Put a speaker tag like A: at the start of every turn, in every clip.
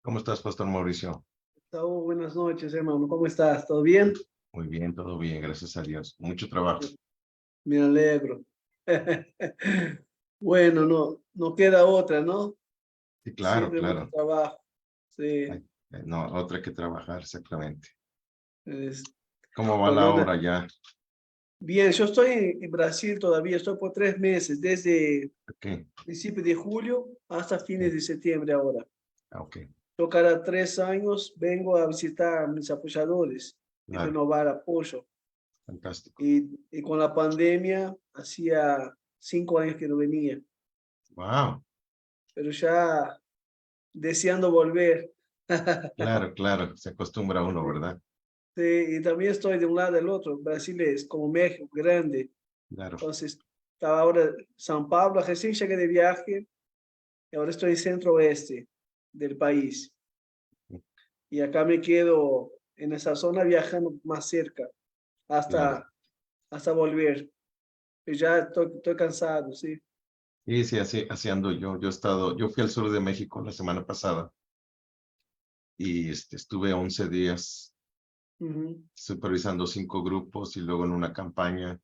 A: ¿Cómo estás, Pastor Mauricio?
B: Saúl, buenas noches, hermano. ¿Cómo estás? ¿Todo bien?
A: Muy bien, todo bien, gracias a Dios. Mucho trabajo.
B: Me alegro. Bueno, no queda otra, ¿no?
A: Sí, claro,
B: Siempre mucho
A: claro.
B: trabajo. Sí.
A: Ay, no, otra que trabajar, exactamente.
B: es-
A: ¿Cómo va la
B: Bueno,
A: obra ya?
B: bien, yo estoy en Brasil todavía, estoy por 3 meses, desde
A: Ok,
B: principios de julio hasta fines
A: ok,
B: de septiembre ahora.
A: ok,
B: Yo cada 3 años vengo a visitar a mis apoyadores y
A: claro,
B: renovar apoyo.
A: fantástico.
B: Y con la pandemia, hacía 5 años que no venía,
A: Wow,
B: pero ya deseando volver.
A: claro, claro, se acostumbra uno, ¿verdad?
B: Sí, y también estoy de un lado al otro. Brasil es como México, grande.
A: Claro,
B: Entonces, estaba ahora en San Pablo, recién llegué de viaje y ahora estoy en centro oeste del país. Y acá me quedo en esa zona viajando más cerca
A: claro.
B: hasta volver. Y ya estoy cansado, sí.
A: Y sí, así ando yo. Yo fui al sur de México la semana pasada y estuve 11 días
B: Ujú.
A: supervisando 5 grupos y luego en una campaña.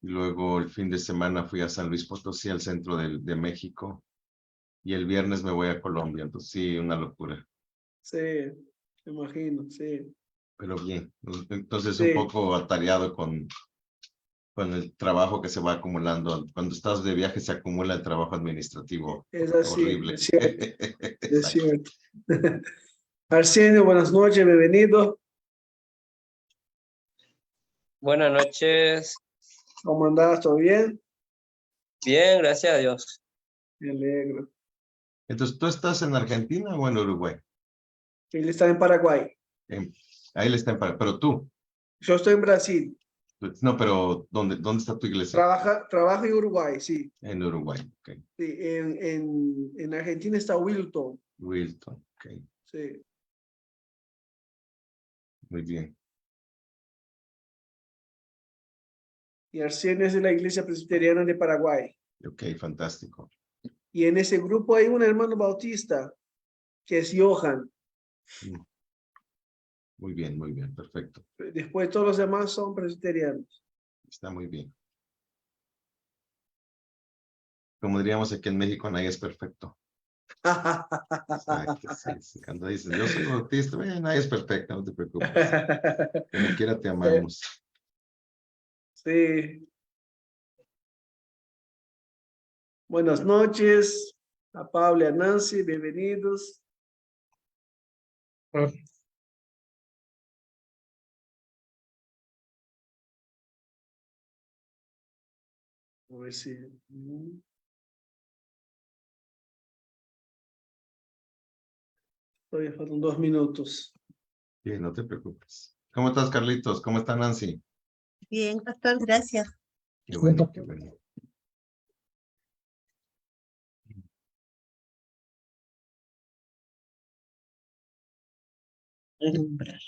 A: Y luego el fin de semana fui a San Luis Potosí, al centro de México. Y el viernes me voy a Colombia. Entonces sí, una locura.
B: Sí, me imagino, sí.
A: Pero bien. Entonces un
B: Sí,
A: poco atareado con el trabajo que se va acumulando. Cuando estás de viaje se acumula el trabajo administrativo.
B: es así,
A: Horrible.
B: es cierto, es
A: Exacto.
B: cierto. Arsenio, buenas noches, bienvenido.
C: Buenas noches.
B: ¿Cómo andás? ¿Todo bien?
C: Bien, gracias a Dios.
B: Me alegro.
A: Entonces, ¿tú estás en Argentina o en Uruguay?
B: Él está en Paraguay.
A: En- Ahí le está en pero tú.
B: Yo estoy en Brasil.
A: No, pero ¿dónde está tu iglesia?
B: Trabaja en Uruguay, sí.
A: En Uruguay. Ok.
B: Sí, en Argentina está Wilton.
A: Wilton. Ok.
B: Sí.
A: Muy bien.
B: Y Arsenio es de la Iglesia Presbiteriana de Paraguay.
A: Ok, fantástico.
B: Y en ese grupo hay un hermano bautista, que es Johan.
A: Mm, muy bien, perfecto.
B: Después todos los demás son presbiterianos.
A: Está muy bien. Como diríamos aquí en México, nadie es perfecto. Exacto, sí, sí. Cuando dices, yo soy bautista, nadie es perfecto, no te preocupes. Como quiera te amamos.
B: Sí. Buenas noches a Pablo y a Nancy, bienvenidos. A ver si. Todavía faltan 2 minutos.
A: Sí, no te preocupes. ¿Cómo estás, Carlitos? ¿Cómo está Nancy?
D: Bien, pastor, gracias.
A: Qué bueno, qué bueno.
D: Alumbrar.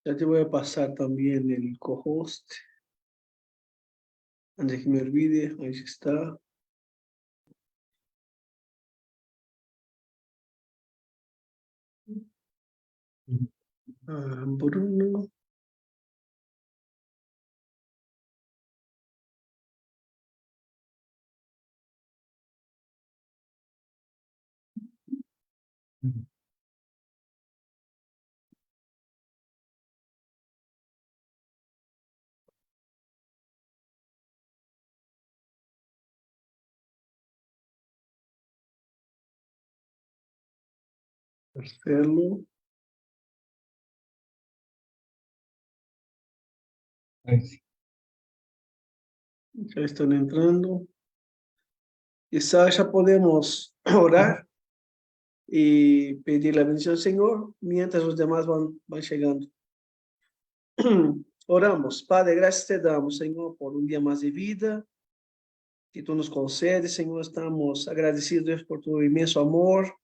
B: Ya te voy a pasar también el co-host. Antes que me olvide, ahí está. Bruno. Hacerlo. Ya están entrando. Quizás ya podemos orar y pedir la bendición, Señor, mientras los demás van llegando. Oramos. Padre, gracias te damos, Señor, por un día más de vida que tú nos concedes, Señor. Estamos agradecidos, Dios, por tu inmenso amor,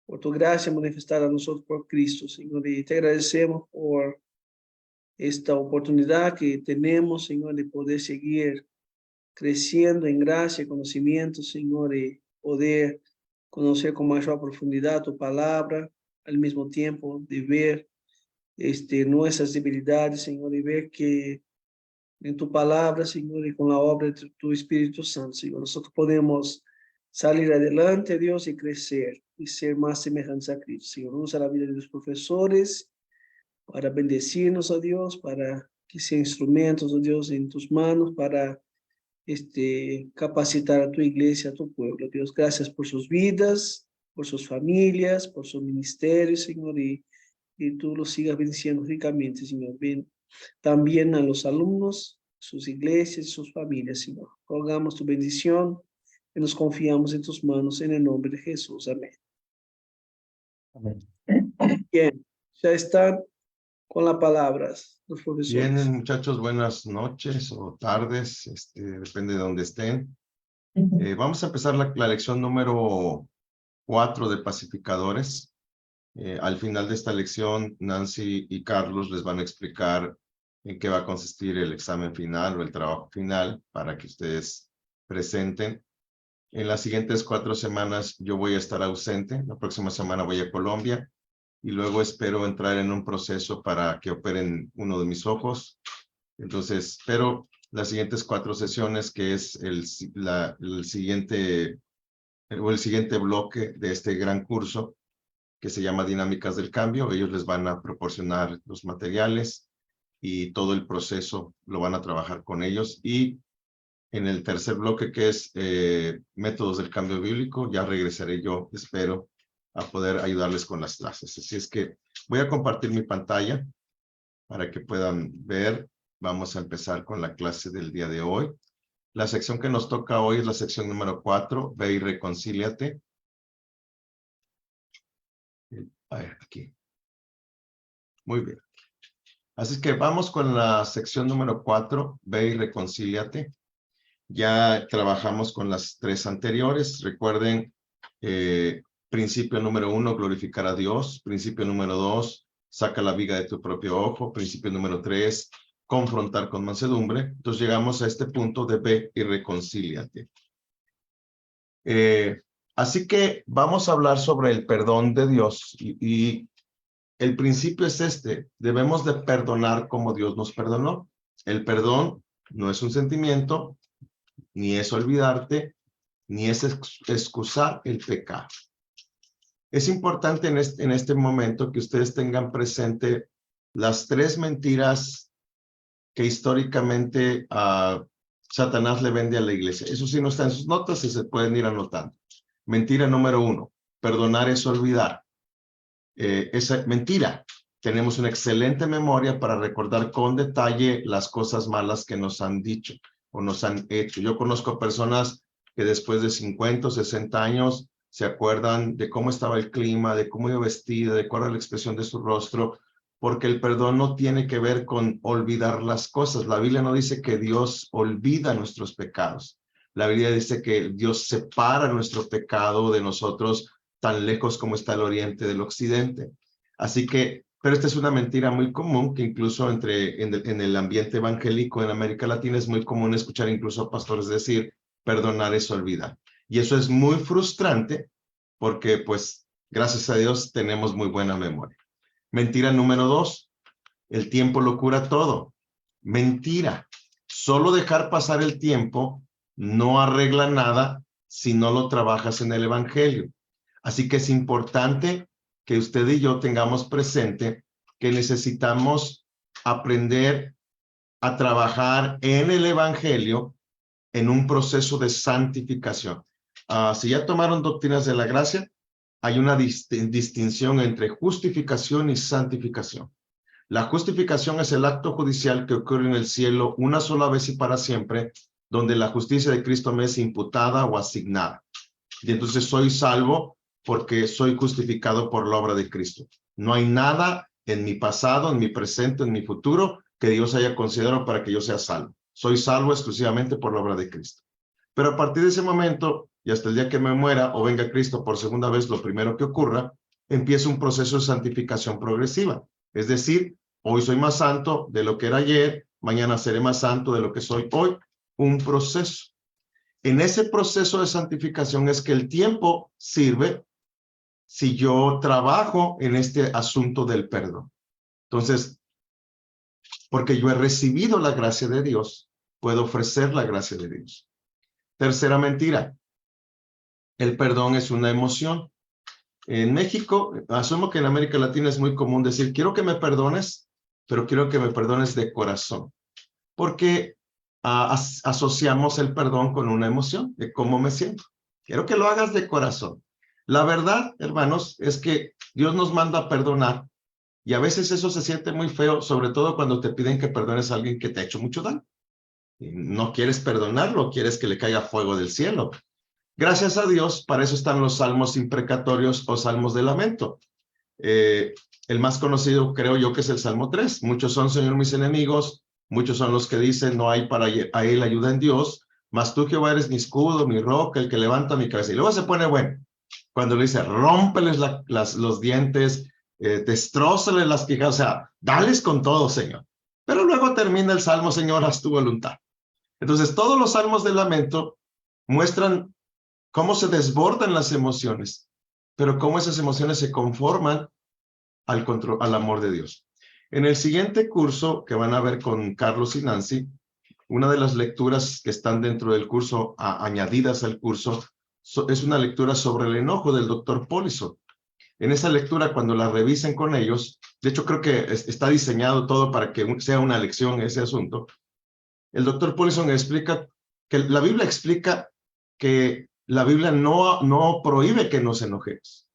B: por tu gracia manifestada a nosotros por Cristo, Señor. Y te agradecemos por esta oportunidad que tenemos, Señor, de poder seguir creciendo en gracia y conocimiento, Señor, y poder conocer con mayor profundidad tu palabra, al mismo tiempo de ver nuestras debilidades, Señor, y ver que en tu palabra, Señor, y con la obra de tu Espíritu Santo, Señor, nosotros podemos salir adelante, Dios, y crecer y ser más semejantes a Cristo. Señor, usa la vida de los profesores para bendecirnos, a Dios, para que sean instrumentos, oh Dios, en tus manos, para capacitar a tu iglesia, a tu pueblo. Dios, gracias por sus vidas, por sus familias, por su ministerio, Señor, y tú los sigas bendiciendo ricamente, Señor. Ven también a los alumnos, sus iglesias, sus familias, Señor. Rogamos tu bendición y nos confiamos en tus manos, en el nombre de Jesús. Amén.
A: Amén.
B: Bien, ya están con las palabras los profesores.
A: Bien, muchachos, buenas noches o tardes, depende de dónde estén. Vamos a empezar la lección número 4 de pacificadores. Al final de esta lección, Nancy y Carlos les van a explicar en qué va a consistir el examen final o el trabajo final para que ustedes presenten. En las siguientes 4 semanas yo voy a estar ausente. La próxima semana voy a Colombia y luego espero entrar en un proceso para que operen uno de mis ojos. Entonces, espero las siguientes 4 sesiones, que es el siguiente bloque de este gran curso, que se llama Dinámicas del Cambio. Ellos les van a proporcionar los materiales y todo el proceso lo van a trabajar con ellos. Y en el tercer bloque, que es Métodos del Cambio Bíblico, ya regresaré yo, espero, a poder ayudarles con las clases. Así es que voy a compartir mi pantalla para que puedan ver. Vamos a empezar con la clase del día de hoy. La sección que nos toca hoy es la sección número 4, Ve y reconcíliate. Aquí. Muy bien. Así es que vamos con la sección número 4, Ve y reconcíliate. Ya trabajamos con las 3 anteriores. Recuerden, principio número 1, glorificar a Dios. Principio número 2, saca la viga de tu propio ojo. Principio número 3, confrontar con mansedumbre. Entonces llegamos a este punto de ve y reconcíliate. Así que vamos a hablar sobre el perdón de Dios y el principio es debemos de perdonar como Dios nos perdonó. El perdón no es un sentimiento, ni es olvidarte, ni es excusar el pecado. Es importante en este momento que ustedes tengan presente las 3 mentiras que históricamente Satanás le vende a la iglesia. Eso sí no está en sus notas y se pueden ir anotando. Mentira número 1, perdonar es olvidar. Esa mentira. Tenemos una excelente memoria para recordar con detalle las cosas malas que nos han dicho o nos han hecho. Yo conozco personas que después de 50 o 60 años se acuerdan de cómo estaba el clima, de cómo iba vestida, de cuál era la expresión de su rostro, porque el perdón no tiene que ver con olvidar las cosas. La Biblia no dice que Dios olvida nuestros pecados. La Biblia dice que Dios separa nuestro pecado de nosotros tan lejos como está el oriente del occidente. Así que, pero esta es una mentira muy común que incluso en el ambiente evangélico en América Latina es muy común escuchar incluso a pastores decir, perdonar es olvidar. Y eso es muy frustrante porque, pues, gracias a Dios tenemos muy buena memoria. Mentira número 2, el tiempo lo cura todo. Mentira. Solo dejar pasar el tiempo no arregla nada si no lo trabajas en el evangelio. Así que es importante que usted y yo tengamos presente que necesitamos aprender a trabajar en el evangelio en un proceso de santificación. Si ya tomaron doctrinas de la gracia, hay una distinción entre justificación y santificación. La justificación es el acto judicial que ocurre en el cielo una sola vez y para siempre, donde la justicia de Cristo me es imputada o asignada. Y entonces soy salvo porque soy justificado por la obra de Cristo. No hay nada en mi pasado, en mi presente, en mi futuro, que Dios haya considerado para que yo sea salvo. Soy salvo exclusivamente por la obra de Cristo. Pero a partir de ese momento, y hasta el día que me muera o venga Cristo por segunda vez, lo primero que ocurra, empieza un proceso de santificación progresiva. Es decir, hoy soy más santo de lo que era ayer, mañana seré más santo de lo que soy hoy. Un proceso. En ese proceso de santificación es que el tiempo sirve si yo trabajo en este asunto del perdón. Entonces, porque yo he recibido la gracia de Dios, puedo ofrecer la gracia de Dios. Tercera mentira. El perdón es una emoción. En México, asumo que en América Latina es muy común decir, quiero que me perdones, pero quiero que me perdones de corazón. Porque asociamos el perdón con una emoción de cómo me siento. Quiero que lo hagas de corazón. La verdad, hermanos, es que Dios nos manda a perdonar y a veces eso se siente muy feo, sobre todo cuando te piden que perdones a alguien que te ha hecho mucho daño. Y no quieres perdonarlo, quieres que le caiga fuego del cielo. Gracias a Dios, para eso están los salmos imprecatorios o salmos de lamento. El más conocido creo yo que es el Salmo 3. Muchos son, Señor, mis enemigos. Muchos son los que dicen, no hay para él ayuda en Dios. Mas tú, Jehová, eres mi escudo, mi roca, el que levanta mi cabeza. Y luego se pone bueno. Cuando le dice, rómpeles los dientes, destrózales las quijas, o sea, dales con todo, Señor. Pero luego termina el Salmo, Señor, haz tu voluntad. Entonces, todos los salmos de lamento muestran cómo se desbordan las emociones, pero cómo esas emociones se conforman al amor de Dios. En el siguiente curso que van a ver con Carlos y Nancy, una de las lecturas que están dentro del curso, añadidas al curso, es una lectura sobre el enojo del doctor Polison. En esa lectura, cuando la revisen con ellos, de hecho creo que está diseñado todo para que sea una lección ese asunto, el doctor Polison explica que la Biblia explica que la Biblia no prohíbe que nos enojemos.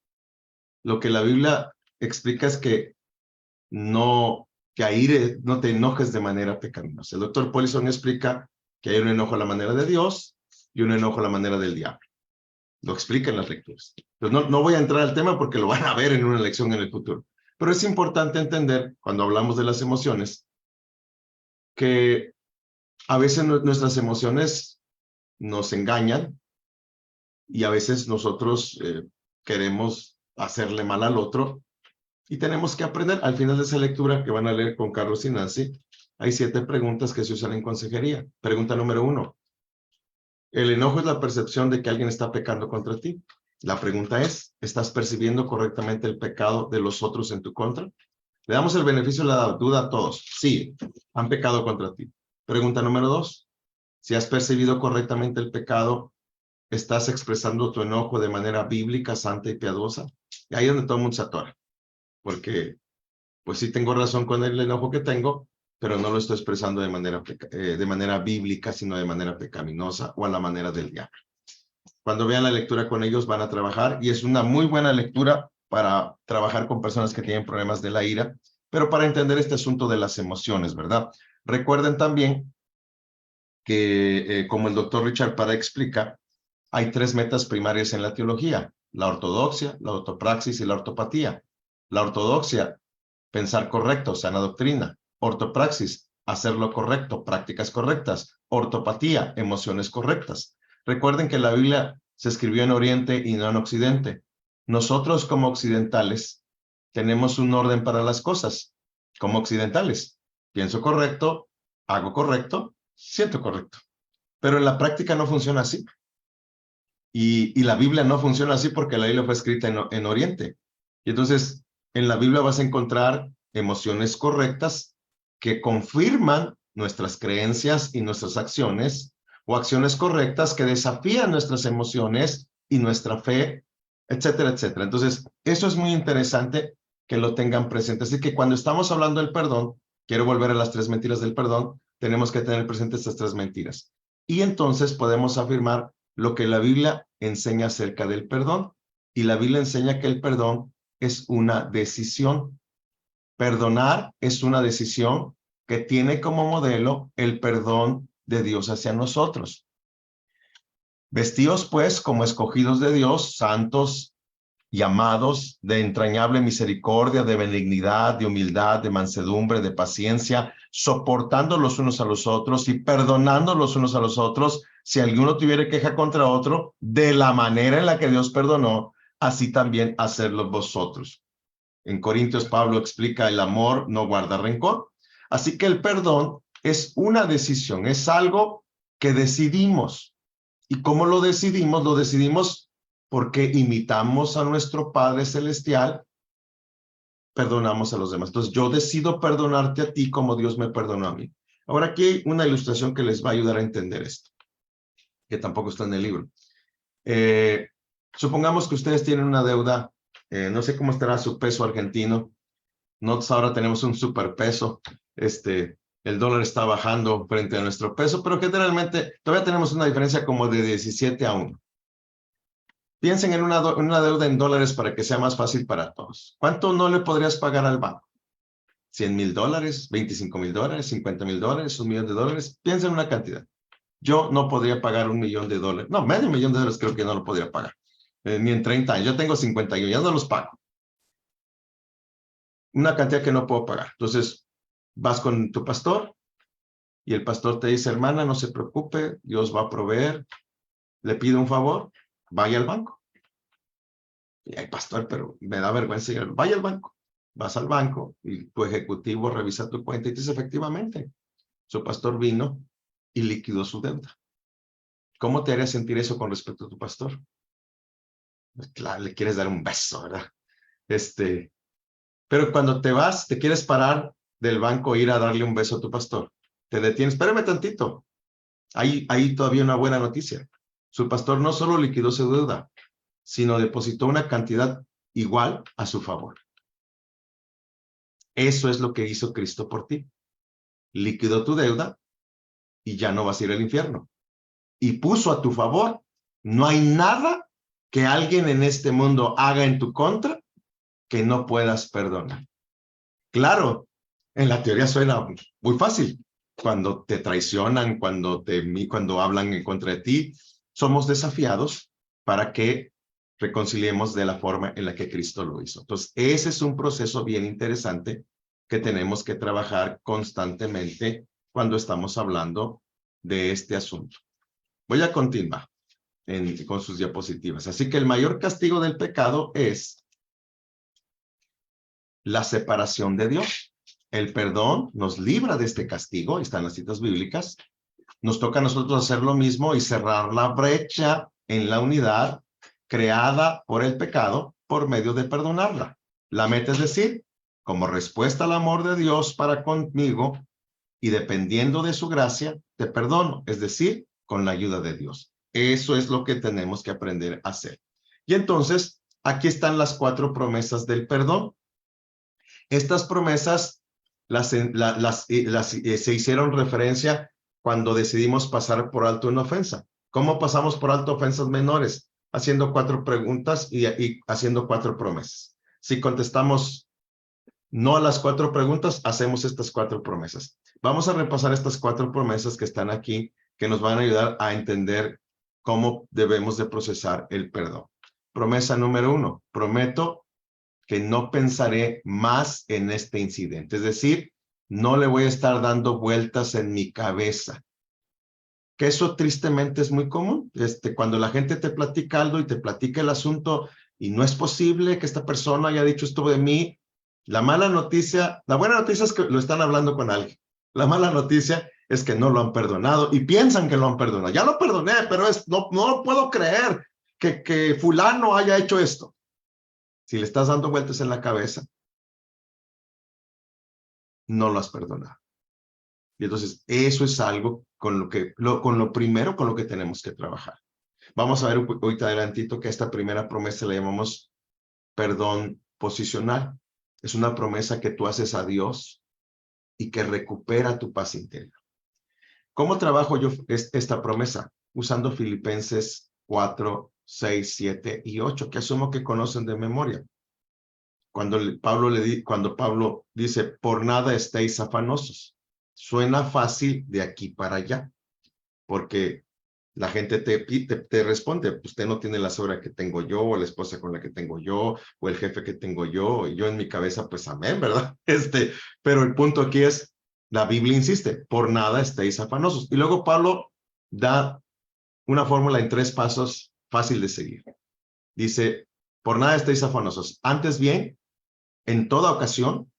A: Lo que la Biblia explica es que no te enojes de manera pecaminosa. El doctor Polison explica que hay un enojo a la manera de Dios y un enojo a la manera del diablo. Lo explica en las lecturas. Pero no voy a entrar al tema porque lo van a ver en una lección en el futuro. Pero es importante entender, cuando hablamos de las emociones, que a veces nuestras emociones nos engañan y a veces nosotros queremos hacerle mal al otro y tenemos que aprender. Al final de esa lectura que van a leer con Carlos y Nancy, hay 7 preguntas que se usan en consejería. Pregunta número 1. ¿El enojo es la percepción de que alguien está pecando contra ti? La pregunta es, ¿estás percibiendo correctamente el pecado de los otros en tu contra? Le damos el beneficio de la duda a todos. Sí, han pecado contra ti. Pregunta número 2. Si has percibido correctamente el pecado, ¿estás expresando tu enojo de manera bíblica, santa y piadosa? Y ahí es donde todo el mundo se atora. Porque, pues sí tengo razón con el enojo que tengo, pero no lo estoy expresando de manera bíblica, sino de manera pecaminosa o a la manera del diablo. Cuando vean la lectura con ellos van a trabajar y es una muy buena lectura para trabajar con personas que tienen problemas de la ira, pero para entender este asunto de las emociones, ¿verdad? Recuerden también que, como el doctor Richard Parra explica, hay 3 metas primarias en la teología: la ortodoxia, la ortopraxis y la ortopatía. La ortodoxia, pensar correcto, sana doctrina. Ortopraxis, hacer lo correcto, prácticas correctas. Ortopatía, emociones correctas. Recuerden que la Biblia se escribió en Oriente y no en Occidente. Nosotros como occidentales tenemos un orden para las cosas. Como occidentales, pienso correcto, hago correcto, siento correcto. Pero en la práctica no funciona así. Y la Biblia no funciona así porque la Biblia fue escrita en Oriente. Y entonces, en la Biblia vas a encontrar emociones correctas que confirman nuestras creencias y nuestras acciones, o acciones correctas que desafían nuestras emociones y nuestra fe, etcétera, etcétera. Entonces, eso es muy interesante que lo tengan presente. Así que cuando estamos hablando del perdón, quiero volver a las 3 mentiras del perdón, tenemos que tener presente estas 3 mentiras. Y entonces podemos afirmar lo que la Biblia enseña acerca del perdón. Y la Biblia enseña que el perdón es una decisión. Perdonar es una decisión que tiene como modelo el perdón de Dios hacia nosotros. Vestidos pues como escogidos de Dios, santos llamados de entrañable misericordia, de benignidad, de humildad, de mansedumbre, de paciencia, soportando los unos a los otros y perdonando los unos a los otros, si alguno tuviera queja contra otro, de la manera en la que Dios perdonó, así también hacerlo vosotros. En Corintios, Pablo explica: el amor no guarda rencor. Así que el perdón es una decisión, es algo que decidimos. ¿Y cómo lo decidimos? Lo decidimos porque imitamos a nuestro Padre Celestial, perdonamos a los demás. Entonces, yo decido perdonarte a ti como Dios me perdonó a mí. Ahora, aquí hay una ilustración que les va a ayudar a entender esto, que tampoco está en el libro. Supongamos que ustedes tienen una deuda, no sé cómo estará su peso argentino. Nosotros ahora tenemos un superpeso. El dólar está bajando frente a nuestro peso, pero generalmente todavía tenemos una diferencia como de 17-1. Piensen en una deuda en dólares para que sea más fácil para todos. ¿Cuánto no le podrías pagar al banco? $100,000, $25,000, $50,000, $1,000,000. Piensen en una cantidad. Yo no podría pagar $1,000,000. No, $500,000 creo que no lo podría pagar. Ni en 30 años. Yo tengo 51, ya no los pago. Una cantidad que no puedo pagar. Entonces, vas con tu pastor y el pastor te dice: hermana, no se preocupe, Dios va a proveer. Le pido un favor, vaya al banco. Y ay, pastor, pero me da vergüenza ir. Vaya al banco. Vas al banco y tu ejecutivo revisa tu cuenta y dice: efectivamente, su pastor vino y liquidó su deuda. ¿Cómo te haría sentir eso con respecto a tu pastor? Pues, claro, le quieres dar un beso, ¿verdad? Pero cuando te vas, te quieres parar del banco e ir a darle un beso a tu pastor. Te detienes: espérame tantito. Hay todavía una buena noticia. Su pastor no solo liquidó su deuda, sino depositó una cantidad igual a su favor. Eso es lo que hizo Cristo por ti. Liquidó tu deuda y ya no vas a ir al infierno. Y puso a tu favor. No hay nada que alguien en este mundo haga en tu contra que no puedas perdonar. Claro, en la teoría suena muy fácil. Cuando te traicionan, cuando hablan en contra de ti, somos desafiados para que reconciliemos de la forma en la que Cristo lo hizo. Entonces, ese es un proceso bien interesante que tenemos que trabajar constantemente cuando estamos hablando de este asunto. Voy a continuar con sus diapositivas. Así que el mayor castigo del pecado es la separación de Dios. El perdón nos libra de este castigo, están las citas bíblicas. Nos toca a nosotros hacer lo mismo y cerrar la brecha en la unidad creada por el pecado por medio de perdonarla. La meta es decir, como respuesta al amor de Dios para conmigo y dependiendo de su gracia, te perdono, es decir, con la ayuda de Dios. Eso es lo que tenemos que aprender a hacer. Y entonces, aquí están las 4 promesas del perdón. Estas promesas se hicieron referencia cuando decidimos pasar por alto una ofensa. ¿Cómo pasamos por alto ofensas menores? Haciendo 4 preguntas y haciendo 4 promesas. Si contestamos no a las 4 preguntas, hacemos estas 4 promesas. Vamos a repasar estas 4 promesas que están aquí, que nos van a ayudar a entender cómo debemos de procesar el perdón. Promesa número 1, prometo que no pensaré más en este incidente. Es decir, no le voy a estar dando vueltas en mi cabeza. Que eso tristemente es muy común. Cuando la gente te platica algo y te platica el asunto y no es posible que esta persona haya dicho esto de mí. La buena noticia es que lo están hablando con alguien. La mala noticia es que no lo han perdonado y piensan que lo han perdonado. Ya lo perdoné, pero no puedo creer que fulano haya hecho esto. Si le estás dando vueltas en la cabeza, no lo has perdonado. Y entonces, eso es algo con lo primero con lo que tenemos que trabajar. Vamos a ver ahorita adelantito que esta primera promesa la llamamos perdón posicional. Es una promesa que tú haces a Dios y que recupera tu paz interior. ¿Cómo trabajo yo esta promesa? Usando Filipenses 4, 6, 7 y 8, que asumo que conocen de memoria. Cuando Pablo dice, por nada estéis afanosos. Suena fácil de aquí para allá, porque la gente te responde, usted no tiene la suegra que tengo yo, o la esposa con la que tengo yo, o el jefe que tengo yo, y yo en mi cabeza, pues amén, ¿verdad? Pero el punto aquí es, la Biblia insiste, por nada estéis afanosos. Y luego Pablo da una fórmula en 3 pasos fácil de seguir. Dice, por nada estéis afanosos. Antes bien, en toda ocasión,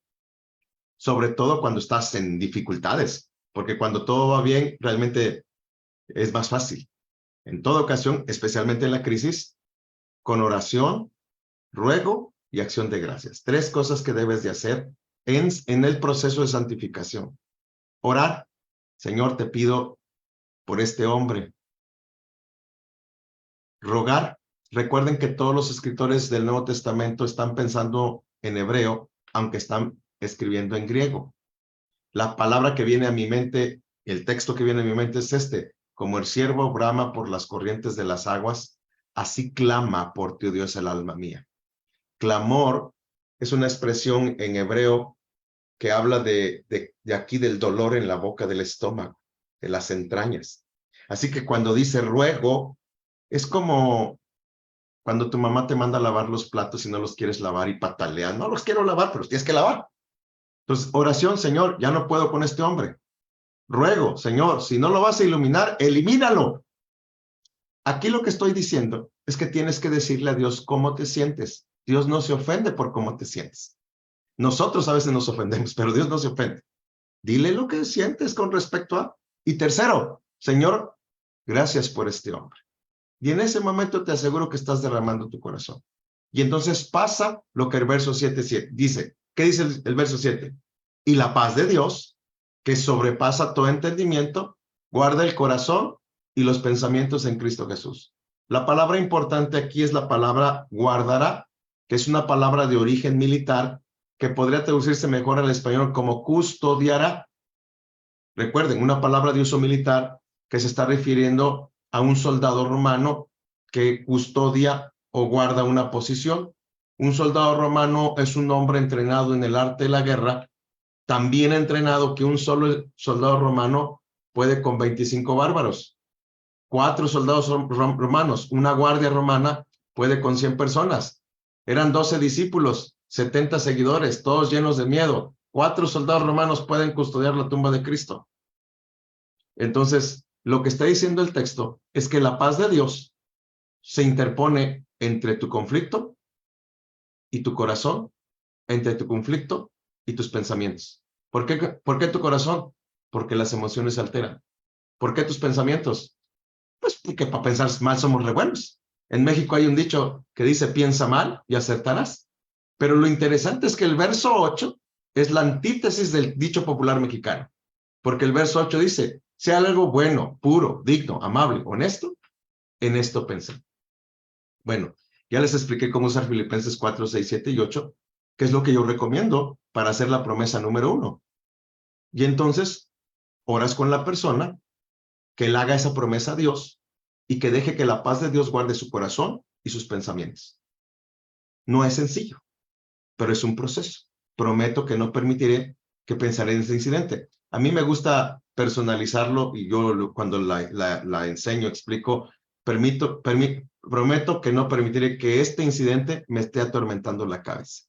A: sobre todo cuando estás en dificultades, porque cuando todo va bien, realmente es más fácil. En toda ocasión, especialmente en la crisis, con oración, ruego y acción de gracias. 3 cosas que debes de hacer en el proceso de santificación. Orar, Señor, te pido por este hombre. Rogar, recuerden que todos los escritores del Nuevo Testamento están pensando en hebreo, aunque están escribiendo en griego. La palabra que viene a mi mente, el texto que viene a mi mente es como el siervo brama por las corrientes de las aguas, así clama por ti, oh Dios, el alma mía. Clamor es una expresión en hebreo que habla de aquí del dolor en la boca del estómago, de las entrañas. Así que cuando dice ruego, es como cuando tu mamá te manda a lavar los platos y no los quieres lavar y pataleas. No los quiero lavar, pero los tienes que lavar. Entonces, oración, Señor, ya no puedo con este hombre. Ruego, Señor, si no lo vas a iluminar, elimínalo. Aquí lo que estoy diciendo es que tienes que decirle a Dios cómo te sientes. Dios no se ofende por cómo te sientes. Nosotros a veces nos ofendemos, pero Dios no se ofende. Dile lo que sientes con respecto a. Y tercero, Señor, gracias por este hombre. Y en ese momento te aseguro que estás derramando tu corazón. Y entonces pasa lo que el verso 7 dice. ¿Qué dice el verso 7? Y la paz de Dios, que sobrepasa todo entendimiento, guarda el corazón y los pensamientos en Cristo Jesús. La palabra importante aquí es la palabra guardará, que es una palabra de origen militar que podría traducirse mejor al español como custodiará. Recuerden, una palabra de uso militar que se está refiriendo a un soldado romano que custodia o guarda una posición. Un soldado romano es un hombre entrenado en el arte de la guerra, tan bien entrenado que un solo soldado romano puede con 25 bárbaros. 4 soldados romanos, una guardia romana puede con 100 personas. Eran 12 discípulos, 70 seguidores, todos llenos de miedo. 4 soldados romanos pueden custodiar la tumba de Cristo. Entonces, lo que está diciendo el texto es que la paz de Dios se interpone entre tu conflicto y tu corazón, entre tu conflicto y tus pensamientos. ¿Por qué tu corazón? Porque las emociones se alteran. ¿Por qué tus pensamientos? Pues porque para pensar mal somos re buenos. En México hay un dicho que dice piensa mal y acertarás. Pero lo interesante es que el verso 8 es la antítesis del dicho popular mexicano. Porque el verso 8 dice, sea algo bueno, puro, digno, amable, honesto, en esto pensé. Bueno, ya les expliqué cómo usar Filipenses 4, 6, 7 y 8, que es lo que yo recomiendo para hacer la promesa número 1. Y entonces, oras con la persona, que él haga esa promesa a Dios y que deje que la paz de Dios guarde su corazón y sus pensamientos. No es sencillo, pero es un proceso. Prometo que no permitiré que pensaré en ese incidente. A mí me gusta personalizarlo y yo cuando la enseño, explico, prometo que no permitiré que este incidente me esté atormentando la cabeza.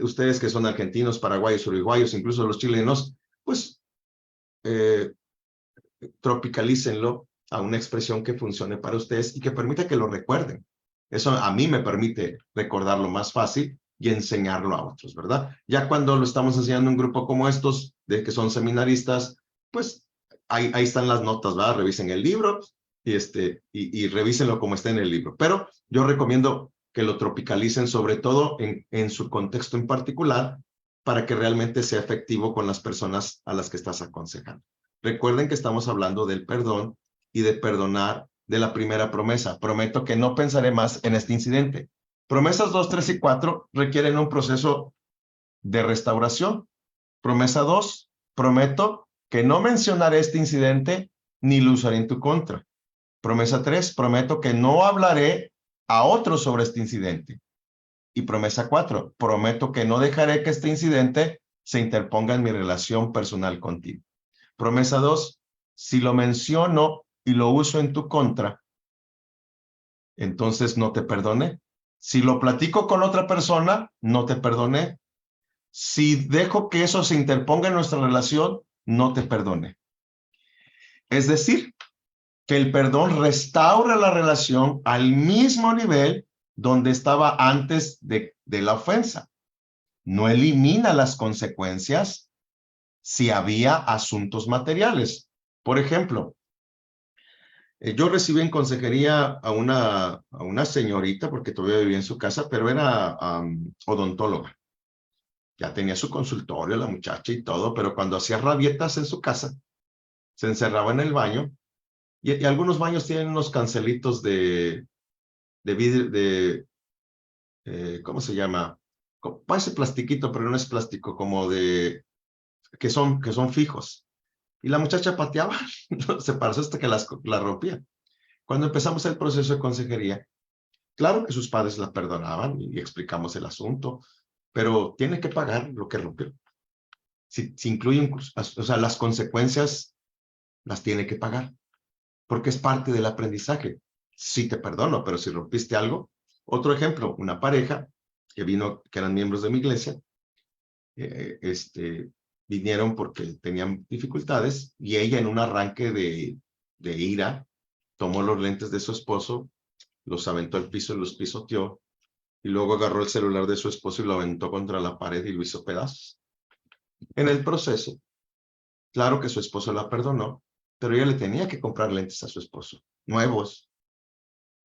A: Ustedes que son argentinos, paraguayos, uruguayos, incluso los chilenos, pues tropicalícenlo a una expresión que funcione para ustedes y que permita que lo recuerden. Eso a mí me permite recordarlo más fácil y enseñarlo a otros, ¿verdad? Ya cuando lo estamos enseñando en un grupo como estos, de que son seminaristas, pues ahí están las notas, ¿verdad? Revisen el libro y revísenlo como está en el libro. Pero yo recomiendo que lo tropicalicen sobre todo en su contexto en particular para que realmente sea efectivo con las personas a las que estás aconsejando. Recuerden que estamos hablando del perdón y de perdonar de la primera promesa. Prometo que no pensaré más en este incidente. Promesas 2, 3 y 4 requieren un proceso de restauración. Promesa 2, prometo que no mencionaré este incidente ni lo usaré en tu contra. Promesa 3, prometo que no hablaré a otros sobre este incidente. Y promesa 4, prometo que no dejaré que este incidente se interponga en mi relación personal contigo. Promesa 2, si lo menciono, y lo uso en tu contra, entonces no te perdoné. Si lo platico con otra persona, no te perdoné. Si dejo que eso se interponga en nuestra relación, no te perdoné. Es decir, que el perdón restaura la relación al mismo nivel donde estaba antes de la ofensa. No elimina las consecuencias si había asuntos materiales. Por ejemplo, yo recibí en consejería a una señorita, porque todavía vivía en su casa, pero era odontóloga. Ya tenía su consultorio, la muchacha y todo, pero cuando hacía rabietas en su casa, se encerraba en el baño, y algunos baños tienen unos cancelitos de vidrio, ¿cómo se llama? Parece plastiquito, pero no es plástico, como que son fijos. Y la muchacha pateaba, se pasó hasta que la rompía. Cuando empezamos el proceso de consejería, claro que sus padres la perdonaban y explicamos el asunto, pero tiene que pagar lo que rompió. Si incluyen, o sea, las consecuencias las tiene que pagar, porque es parte del aprendizaje. Sí te perdono, pero si rompiste algo. Otro ejemplo, una pareja que eran miembros de mi iglesia, vinieron porque tenían dificultades y ella en un arranque de ira tomó los lentes de su esposo, los aventó al piso y los pisoteó, y luego agarró el celular de su esposo y lo aventó contra la pared y lo hizo pedazos. En el proceso, claro que su esposo la perdonó, pero ella le tenía que comprar lentes a su esposo, nuevos,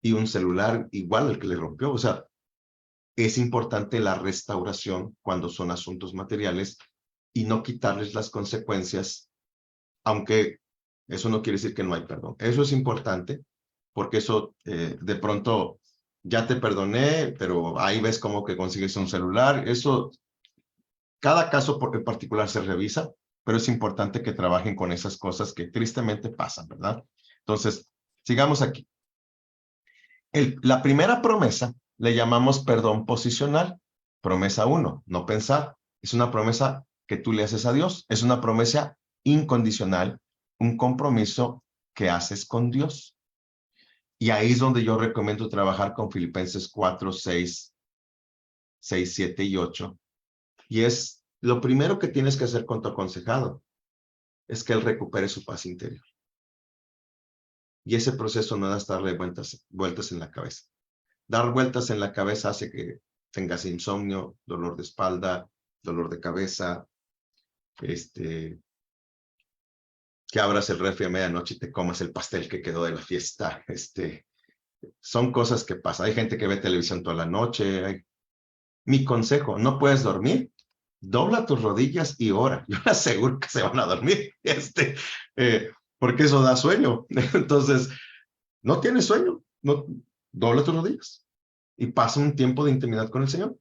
A: y un celular igual al que le rompió. O sea, es importante la restauración cuando son asuntos materiales y no quitarles las consecuencias, aunque eso no quiere decir que no hay perdón. Eso es importante, porque eso de pronto ya te perdoné, pero ahí ves como que consigues un celular. Eso, cada caso en particular se revisa, pero es importante que trabajen con esas cosas que tristemente pasan, ¿verdad? Entonces, sigamos aquí. La primera promesa le llamamos perdón posicional. Promesa 1, no pensar. Es una promesa que tú le haces a Dios. Es una promesa incondicional, un compromiso que haces con Dios. Y ahí es donde yo recomiendo trabajar con Filipenses 4, 6, 7 y 8. Y es lo primero que tienes que hacer con tu aconsejado, es que él recupere su paz interior. Y ese proceso no da darle vueltas en la cabeza. Dar vueltas en la cabeza hace que tengas insomnio, dolor de espalda, dolor de cabeza, que abras el refri a medianoche y te comas el pastel que quedó de la fiesta. Son cosas que pasan. Hay gente que ve televisión toda la noche. Mi consejo, ¿no puedes dormir? Dobla tus rodillas y ora. Yo le aseguro que se van a dormir, porque eso da sueño. Entonces, no tienes sueño, no, dobla tus rodillas y pasa un tiempo de intimidad con el Señor.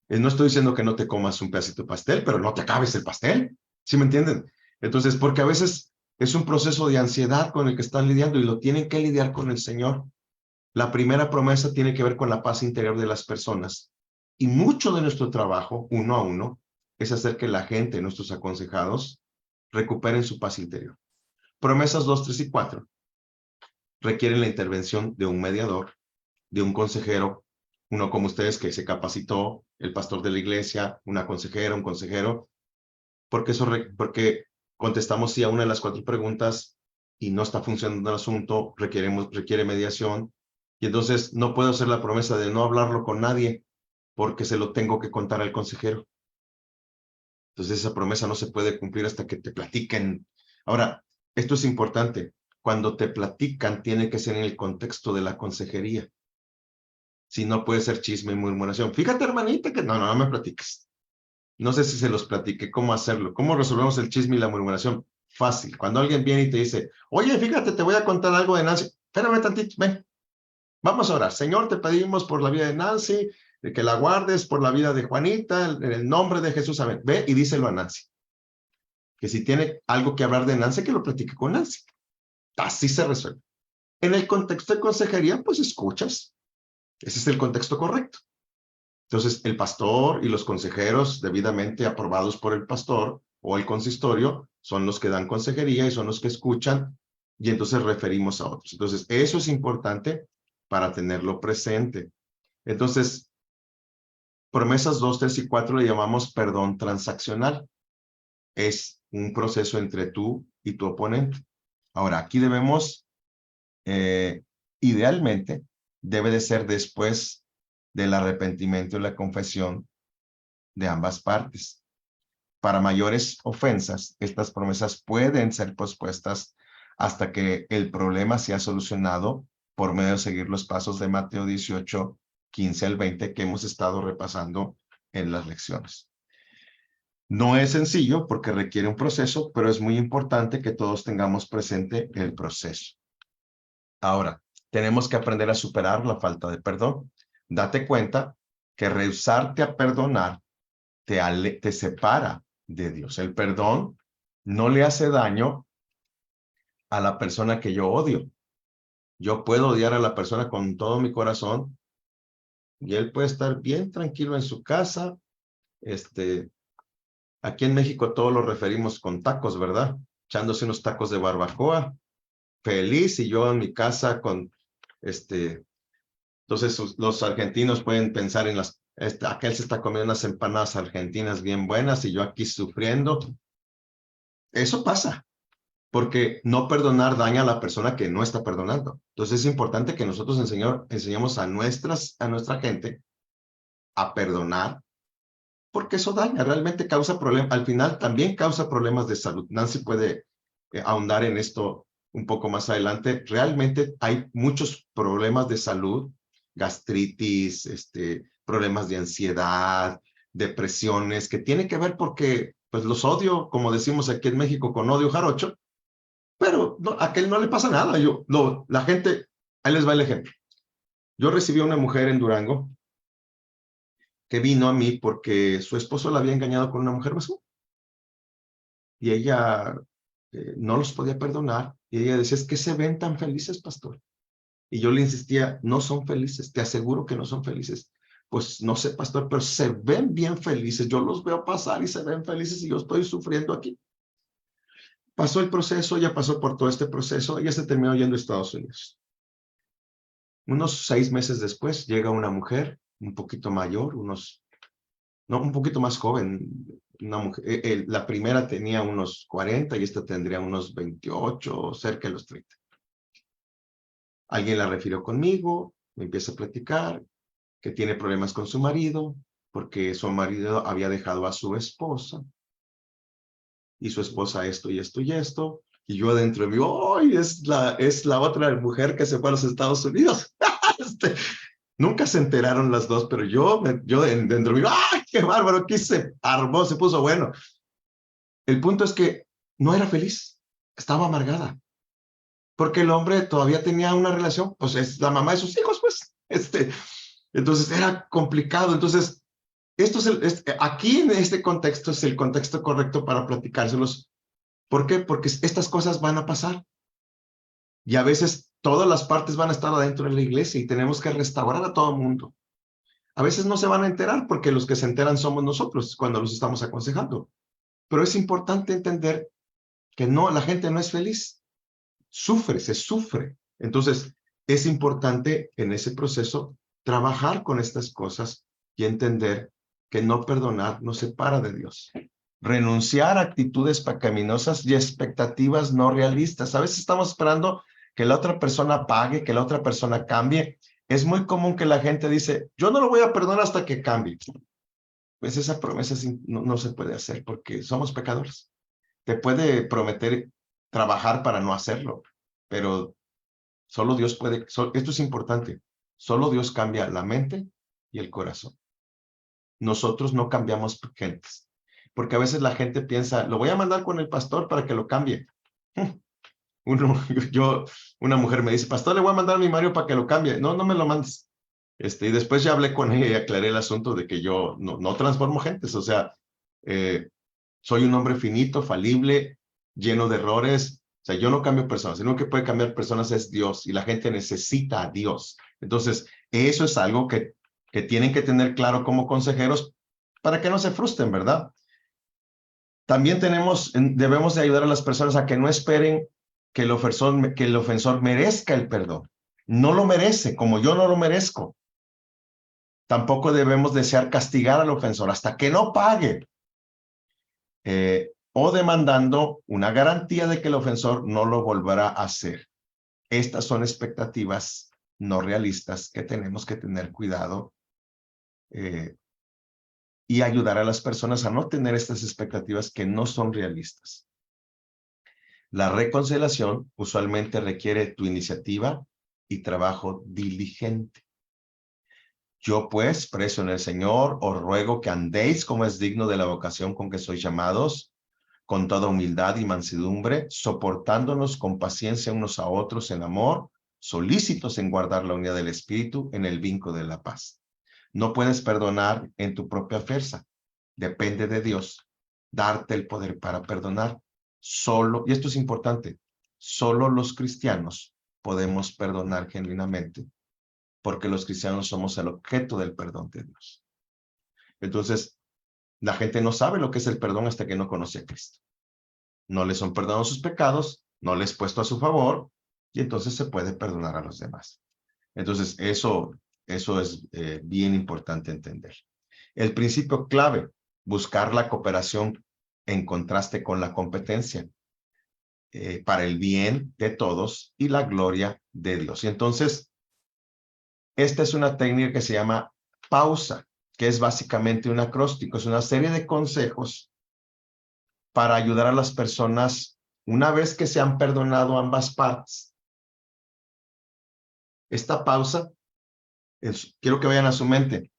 A: No estoy diciendo que no te comas un pedacito de pastel, pero no te acabes el pastel. ¿Sí me entienden? Entonces, porque a veces es un proceso de ansiedad con el que están lidiando y lo tienen que lidiar con el Señor. La primera promesa tiene que ver con la paz interior de las personas. Y mucho de nuestro trabajo, uno a uno, es hacer que la gente, nuestros aconsejados, recuperen su paz interior. Promesas 2, 3 y 4 requieren la intervención de un mediador, de un consejero, uno como ustedes que se capacitó, el pastor de la iglesia, una consejera, un consejero, porque contestamos sí a una de las 4 preguntas y no está funcionando el asunto, requiere mediación, y entonces no puedo hacer la promesa de no hablarlo con nadie porque se lo tengo que contar al consejero. Entonces esa promesa no se puede cumplir hasta que te platiquen. Ahora, esto es importante. Cuando te platican, tiene que ser en el contexto de la consejería. Si no, puede ser chisme y murmuración. Fíjate, hermanita, que no me platiques. No sé si se los platiqué cómo hacerlo. ¿Cómo resolvemos el chisme y la murmuración? Fácil. Cuando alguien viene y te dice, oye, fíjate, te voy a contar algo de Nancy. Espérame tantito, ven. Vamos a orar. Señor, te pedimos por la vida de Nancy, de que la guardes por la vida de Juanita, en el nombre de Jesús. Amén. Ve y díselo a Nancy. Que si tiene algo que hablar de Nancy, que lo platique con Nancy. Así se resuelve. En el contexto de consejería, pues escuchas. Ese es el contexto correcto. Entonces, el pastor y los consejeros debidamente aprobados por el pastor o el consistorio son los que dan consejería y son los que escuchan y entonces referimos a otros. Entonces, eso es importante para tenerlo presente. Entonces, promesas 2, 3 y 4 le llamamos perdón transaccional. Es un proceso entre tú y tu oponente. Ahora, aquí debemos, idealmente, debe de ser después del arrepentimiento y la confesión de ambas partes. Para mayores ofensas, estas promesas pueden ser pospuestas hasta que el problema sea solucionado por medio de seguir los pasos de Mateo 18, 15 al 20 que hemos estado repasando en las lecciones. No es sencillo porque requiere un proceso, pero es muy importante que todos tengamos presente el proceso. Ahora, tenemos que aprender a superar la falta de perdón. Date cuenta que rehusarte a perdonar te separa de Dios. El perdón no le hace daño a la persona que yo odio. Yo puedo odiar a la persona con todo mi corazón y él puede estar bien tranquilo en su casa. Aquí en México todo lo referimos con tacos, ¿verdad? Echándose unos tacos de barbacoa, feliz, y yo en mi casa con, entonces los argentinos pueden pensar en aquel se está comiendo unas empanadas argentinas bien buenas y yo aquí sufriendo. Eso pasa, porque no perdonar daña a la persona que no está perdonando. Entonces es importante que nosotros enseñemos a nuestra gente a perdonar, porque eso daña, realmente causa problemas. Al final también causa problemas de salud. Nancy puede ahondar en esto un poco más adelante. Realmente hay muchos problemas de salud, gastritis, problemas de ansiedad, depresiones, que tienen que ver porque pues los odio, como decimos aquí en México, con odio jarocho, pero no, a aquel no le pasa nada. La gente, ahí les va el ejemplo. Yo recibí a una mujer en Durango que vino a mí porque su esposo la había engañado con una mujer más joven. Y ella no los podía perdonar. Y ella decía, es que se ven tan felices, pastor. Y yo le insistía, no son felices, te aseguro que no son felices. Pues no sé, pastor, pero se ven bien felices. Yo los veo pasar y se ven felices y yo estoy sufriendo aquí. Pasó el proceso, ella pasó por todo este proceso, ella se terminó yendo a Estados Unidos. Unos 6 meses después llega una mujer un poquito mayor, un poquito más joven. Una mujer, la primera tenía unos 40 y esta tendría unos 28, cerca de los 30. Alguien la refirió conmigo, me empieza a platicar que tiene problemas con su marido, porque su marido había dejado a su esposa, y su esposa esto y esto y esto, y yo adentro de mí, ¡ay! Es la otra mujer que se fue a los Estados Unidos. Nunca se enteraron las dos, pero yo dentro de mí, ¡ay, qué bárbaro! Aquí se armó, se puso bueno. El punto es que no era feliz, estaba amargada, porque el hombre todavía tenía una relación, pues es la mamá de sus hijos, pues. Entonces era complicado. Entonces, aquí en este contexto es el contexto correcto para platicárselos. ¿Por qué? Porque estas cosas van a pasar. Y a veces todas las partes van a estar adentro de la iglesia y tenemos que restaurar a todo el mundo. A veces no se van a enterar porque los que se enteran somos nosotros cuando los estamos aconsejando. Pero es importante entender que no, la gente no es feliz. Se sufre. Entonces, es importante en ese proceso trabajar con estas cosas y entender que no perdonar nos separa de Dios. Renunciar a actitudes pecaminosas y expectativas no realistas. A veces estamos esperando que la otra persona pague, que la otra persona cambie. Es muy común que la gente dice, yo no lo voy a perdonar hasta que cambie. Pues esa promesa no se puede hacer porque somos pecadores. Te puede prometer trabajar para no hacerlo, pero solo Dios puede, esto es importante, solo Dios cambia la mente y el corazón. Nosotros no cambiamos gentes, porque a veces la gente piensa, lo voy a mandar con el pastor para que lo cambie. Una mujer me dice, pastor, le voy a mandar a mi Mario para que lo cambie. No, no me lo mandes. Y después ya hablé con ella y aclaré el asunto de que yo no transformo gentes, o sea, soy un hombre finito, falible, lleno de errores. O sea, yo no cambio personas. El único que puede cambiar personas es Dios y la gente necesita a Dios. Entonces, eso es algo que tienen que tener claro como consejeros para que no se frustren, ¿verdad? También debemos de ayudar a las personas a que no esperen que el ofensor merezca el perdón. No lo merece, como yo no lo merezco. Tampoco debemos desear castigar al ofensor hasta que no pague. O demandando una garantía de que el ofensor no lo volverá a hacer. Estas son expectativas no realistas que tenemos que tener cuidado y ayudar a las personas a no tener estas expectativas que no son realistas. La reconciliación usualmente requiere tu iniciativa y trabajo diligente. Yo pues, preso en el Señor, os ruego que andéis como es digno de la vocación con que sois llamados, con toda humildad y mansedumbre, soportándonos con paciencia unos a otros en amor, solícitos en guardar la unidad del Espíritu en el vínculo de la paz. No puedes perdonar en tu propia fuerza. Depende de Dios darte el poder para perdonar. Solo, y esto es importante, solo los cristianos podemos perdonar genuinamente, porque los cristianos somos el objeto del perdón de Dios. Entonces, la gente no sabe lo que es el perdón hasta que no conoce a Cristo. No les son perdonados sus pecados, no les puesto a su favor, y entonces se puede perdonar a los demás. Entonces, eso es bien importante entender. El principio clave, buscar la cooperación en contraste con la competencia, para el bien de todos y la gloria de Dios. Y entonces, esta es una técnica que se llama pausa, que es básicamente un acróstico, es una serie de consejos para ayudar a las personas una vez que se han perdonado ambas partes. Esta pausa, quiero que vayan a su mente,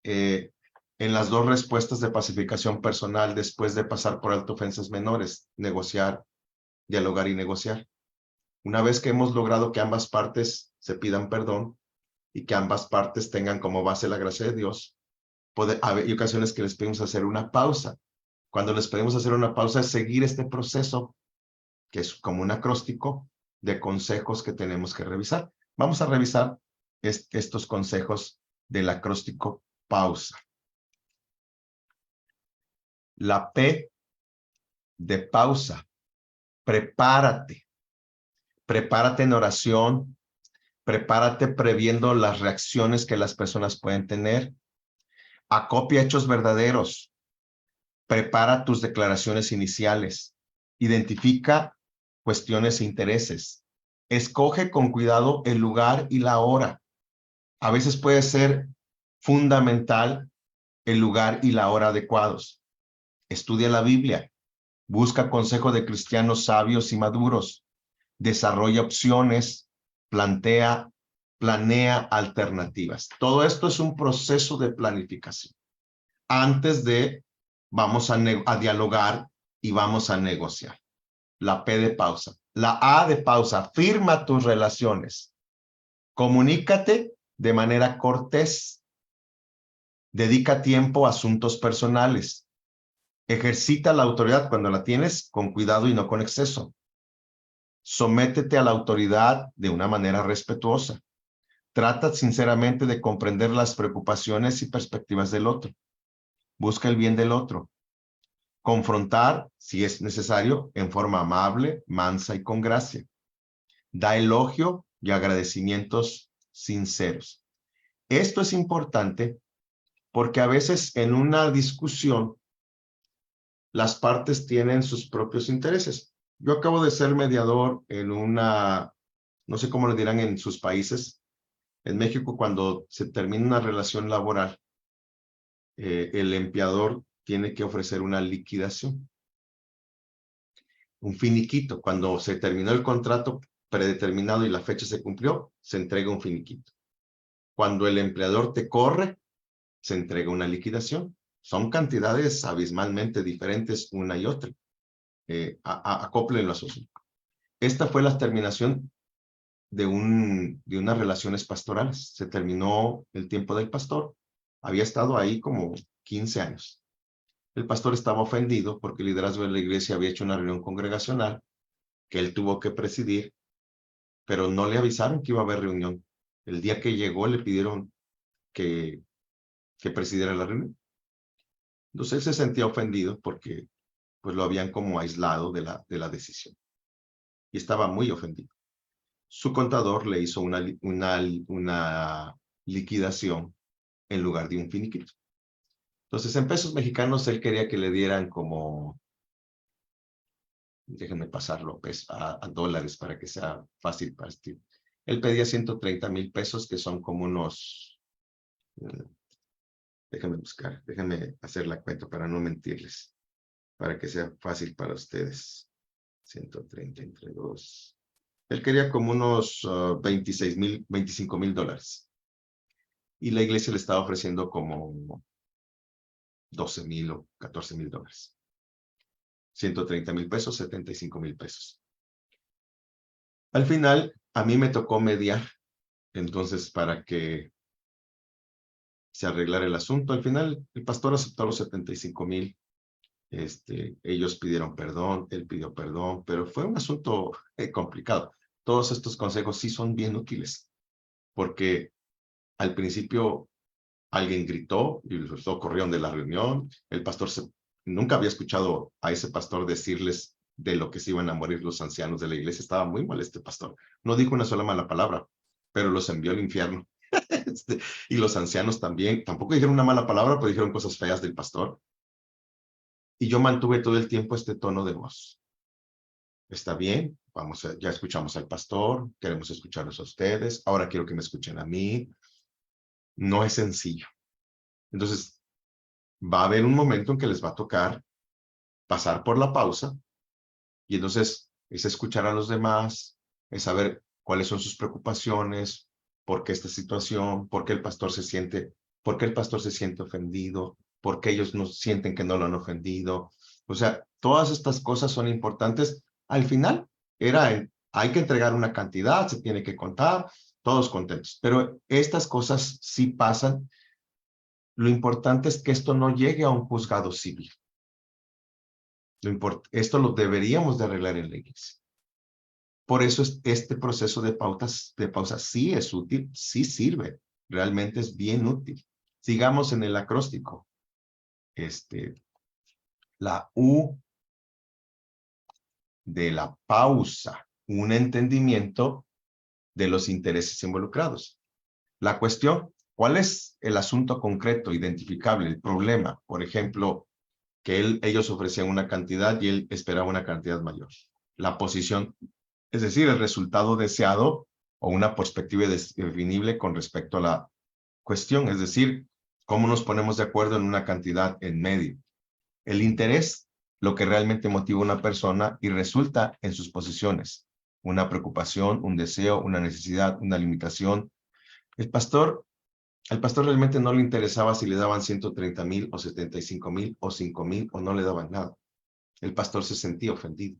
A: en las dos respuestas de pacificación personal después de pasar por alto ofensas menores, negociar, dialogar y negociar. Una vez que hemos logrado que ambas partes se pidan perdón y que ambas partes tengan como base la gracia de Dios, hay ocasiones que les pedimos hacer una pausa. Cuando les pedimos hacer una pausa es seguir este proceso, que es como un acróstico de consejos que tenemos que revisar. Vamos a revisar estos consejos del acróstico pausa. La P de pausa. Prepárate. Prepárate en oración. Prepárate previendo las reacciones que las personas pueden tener. Acopia hechos verdaderos. Prepara tus declaraciones iniciales. Identifica cuestiones e intereses. Escoge con cuidado el lugar y la hora. A veces puede ser fundamental el lugar y la hora adecuados. Estudia la Biblia. Busca consejo de cristianos sabios y maduros. Desarrolla opciones. Planea alternativas. Todo esto es un proceso de planificación. Antes de vamos a dialogar y vamos a negociar. La P de pausa. La A de pausa. Firma tus relaciones. Comunícate de manera cortés. Dedica tiempo a asuntos personales. Ejercita la autoridad cuando la tienes con cuidado y no con exceso. Sométete a la autoridad de una manera respetuosa. Trata sinceramente de comprender las preocupaciones y perspectivas del otro. Busca el bien del otro. Confrontar, si es necesario, en forma amable, mansa y con gracia. Da elogio y agradecimientos sinceros. Esto es importante porque a veces en una discusión las partes tienen sus propios intereses. Yo acabo de ser mediador en una, no sé cómo le dirán en sus países. En México, cuando se termina una relación laboral, el empleador tiene que ofrecer una liquidación, un finiquito. Cuando se terminó el contrato predeterminado y la fecha se cumplió, se entrega un finiquito. Cuando el empleador te corre, se entrega una liquidación. Son cantidades abismalmente diferentes una y otra. Acóplenlo a su. Esta fue la terminación de unas relaciones pastorales. Se terminó el tiempo del pastor. Había estado ahí como 15 años. El pastor estaba ofendido porque el liderazgo de la iglesia había hecho una reunión congregacional que él tuvo que presidir, pero no le avisaron que iba a haber reunión. El día que llegó le pidieron que presidiera la reunión. Entonces él se sentía ofendido porque pues lo habían como aislado de la decisión. y estaba muy ofendido. Su contador le hizo una liquidación en lugar de un finiquito. Entonces, en pesos mexicanos, él quería que le dieran como, déjenme pasarlo a dólares para que sea fácil para este. Él pedía 130,000 pesos, que son como unos, déjenme hacer la cuenta para no mentirles, para que sea fácil para ustedes. 130 entre 2. Él quería como unos 25,000 dólares. Y la iglesia le estaba ofreciendo como 12,000 o 14,000 dólares. 130,000 pesos, 75,000 pesos. Al final, a mí me tocó mediar, entonces, para que se arreglara el asunto. Al final, el pastor aceptó los 75,000. Ellos pidieron perdón, él pidió perdón, pero fue un asunto complicado. Todos estos consejos sí son bien útiles, porque al principio alguien gritó y los dos corrieron de la reunión. El pastor nunca había escuchado a ese pastor decirles de lo que se iban a morir los ancianos de la iglesia. Estaba muy mal este pastor. No dijo una sola mala palabra, pero los envió al infierno. Y los ancianos también, tampoco dijeron una mala palabra, pero dijeron cosas feas del pastor. Y yo mantuve todo el tiempo este tono de voz. Está bien, ya escuchamos al pastor, queremos escucharlos a ustedes, ahora quiero que me escuchen a mí. No es sencillo. Entonces, va a haber un momento en que les va a tocar pasar por la pausa, y entonces es escuchar a los demás, es saber cuáles son sus preocupaciones, por qué esta situación, por qué el pastor se siente ofendido, por qué ellos no sienten que no lo han ofendido. O sea, todas estas cosas son importantes. Al final, hay que entregar una cantidad, se tiene que contar, todos contentos. Pero estas cosas sí pasan. Lo importante es que esto no llegue a un juzgado civil. Esto lo deberíamos de arreglar en la iglesia. Por eso este proceso de pausa sí es útil, sí sirve, realmente es bien útil. Sigamos en el acróstico. La U de la pausa, un entendimiento de los intereses involucrados. La cuestión, ¿cuál es el asunto concreto, identificable, el problema? Por ejemplo, que ellos ofrecían una cantidad y él esperaba una cantidad mayor. La posición, es decir, el resultado deseado o una perspectiva definible con respecto a la cuestión, es decir, cómo nos ponemos de acuerdo en una cantidad en medio. El interés, lo que realmente motiva a una persona y resulta en sus posiciones. Una preocupación, un deseo, una necesidad, una limitación. Al pastor realmente no le interesaba si le daban 130,000 o 75,000 o 5,000 o no le daban nada. El pastor se sentía ofendido.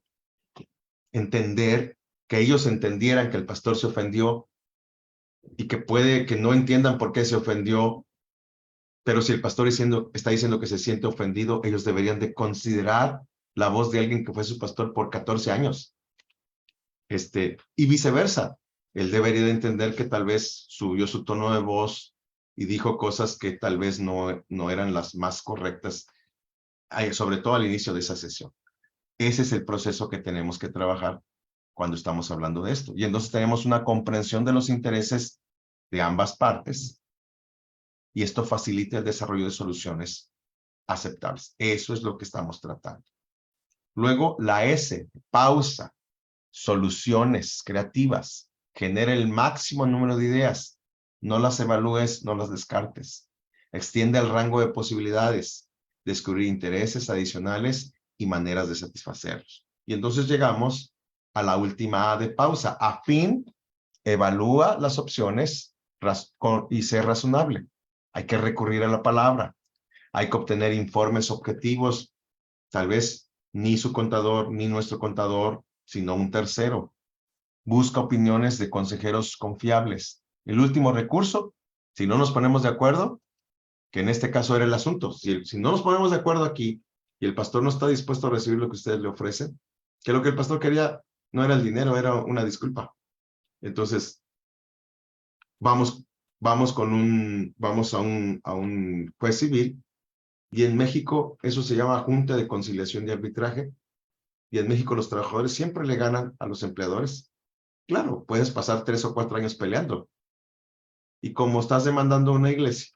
A: Entender, que ellos entendieran que el pastor se ofendió y que puede que no entiendan por qué se ofendió, pero si el pastor está diciendo que se siente ofendido, ellos deberían de considerar la voz de alguien que fue su pastor por 14 años. Y viceversa. Él debería de entender que tal vez subió su tono de voz y dijo cosas que tal vez no eran las más correctas, sobre todo al inicio de esa sesión. Ese es el proceso que tenemos que trabajar cuando estamos hablando de esto. Y entonces tenemos una comprensión de los intereses de ambas partes, y esto facilita el desarrollo de soluciones aceptables. Eso es lo que estamos tratando. Luego, la S, pausa, soluciones creativas. Genera el máximo número de ideas. No las evalúes, no las descartes. Extiende el rango de posibilidades. Descubrir intereses adicionales y maneras de satisfacerlos. Y entonces llegamos a la última A de pausa. Afín, evalúa las opciones y sé razonable. Hay que recurrir a la palabra. Hay que obtener informes objetivos. Tal vez ni su contador, ni nuestro contador, sino un tercero. Busca opiniones de consejeros confiables. El último recurso, si no nos ponemos de acuerdo, que en este caso era el asunto. Si no nos ponemos de acuerdo aquí y el pastor no está dispuesto a recibir lo que ustedes le ofrecen, que lo que el pastor quería no era el dinero, era una disculpa. Entonces, vamos a un juez civil, y en México eso se llama Junta de Conciliación y Arbitraje, Y en México los trabajadores siempre le ganan a los empleadores. Claro, puedes pasar 3 o 4 años peleando. Y como estás demandando una iglesia,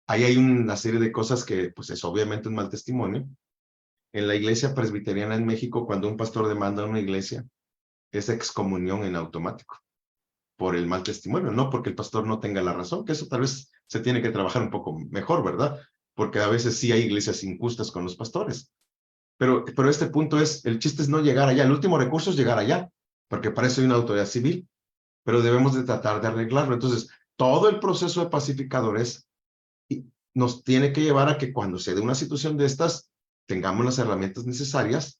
A: ahí hay una serie de cosas que, pues es obviamente un mal testimonio. En la iglesia presbiteriana en México, cuando un pastor demanda a una iglesia, es excomunión en automático por el mal testimonio, no porque el pastor no tenga la razón, que eso tal vez se tiene que trabajar un poco mejor, ¿verdad? Porque a veces sí hay iglesias injustas con los pastores. Pero este punto es, el chiste es no llegar allá, el último recurso es llegar allá, porque para eso hay una autoridad civil, pero debemos de tratar de arreglarlo. Entonces, todo el proceso de pacificadores nos tiene que llevar a que cuando se dé una situación de estas, tengamos las herramientas necesarias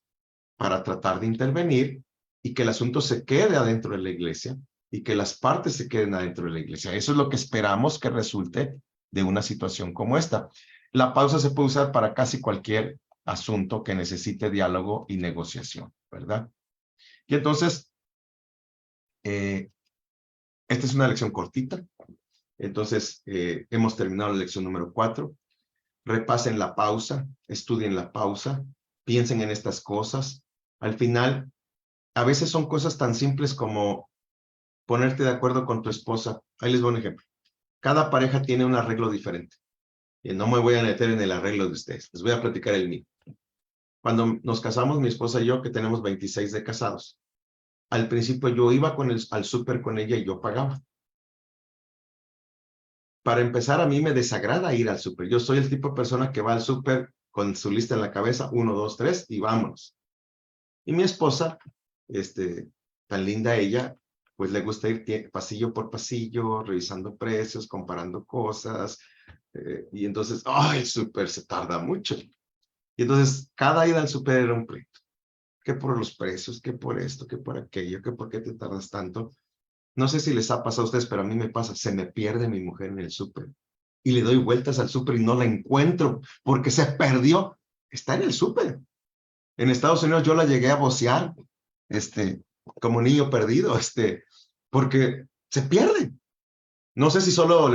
A: para tratar de intervenir y que el asunto se quede adentro de la iglesia y que las partes se queden adentro de la iglesia. Eso es lo que esperamos que resulte de una situación como esta. La pausa se puede usar para casi cualquier asunto que necesite diálogo y negociación, ¿verdad? Y entonces, esta es una lección cortita. Entonces, hemos terminado la lección número 4. Repasen la pausa, estudien la pausa, piensen en estas cosas. Al final, a veces son cosas tan simples como ponerte de acuerdo con tu esposa. Ahí les doy un ejemplo. Cada pareja tiene un arreglo diferente. Y no me voy a meter en el arreglo de ustedes. Les voy a platicar el mío. Cuando nos casamos, mi esposa y yo, que tenemos 26 de casados, al principio yo iba al súper con ella y yo pagaba. Para empezar, a mí me desagrada ir al súper. Yo soy el tipo de persona que va al súper con su lista en la cabeza, 1, 2, 3, y vámonos. Y mi esposa, tan linda ella, pues le gusta ir pasillo por pasillo, revisando precios, comparando cosas, y entonces, ¡ay, el súper se tarda mucho! Y entonces, cada ida al súper era un pleito. Que por los precios, que por esto, que por aquello, que por qué te tardas tanto. No sé si les ha pasado a ustedes, pero a mí me pasa, se me pierde mi mujer en el súper. Y le doy vueltas al súper y no la encuentro, porque se perdió. Está en el súper. En Estados Unidos yo la llegué a vocear, como niño perdido, porque se pierde. No sé si solo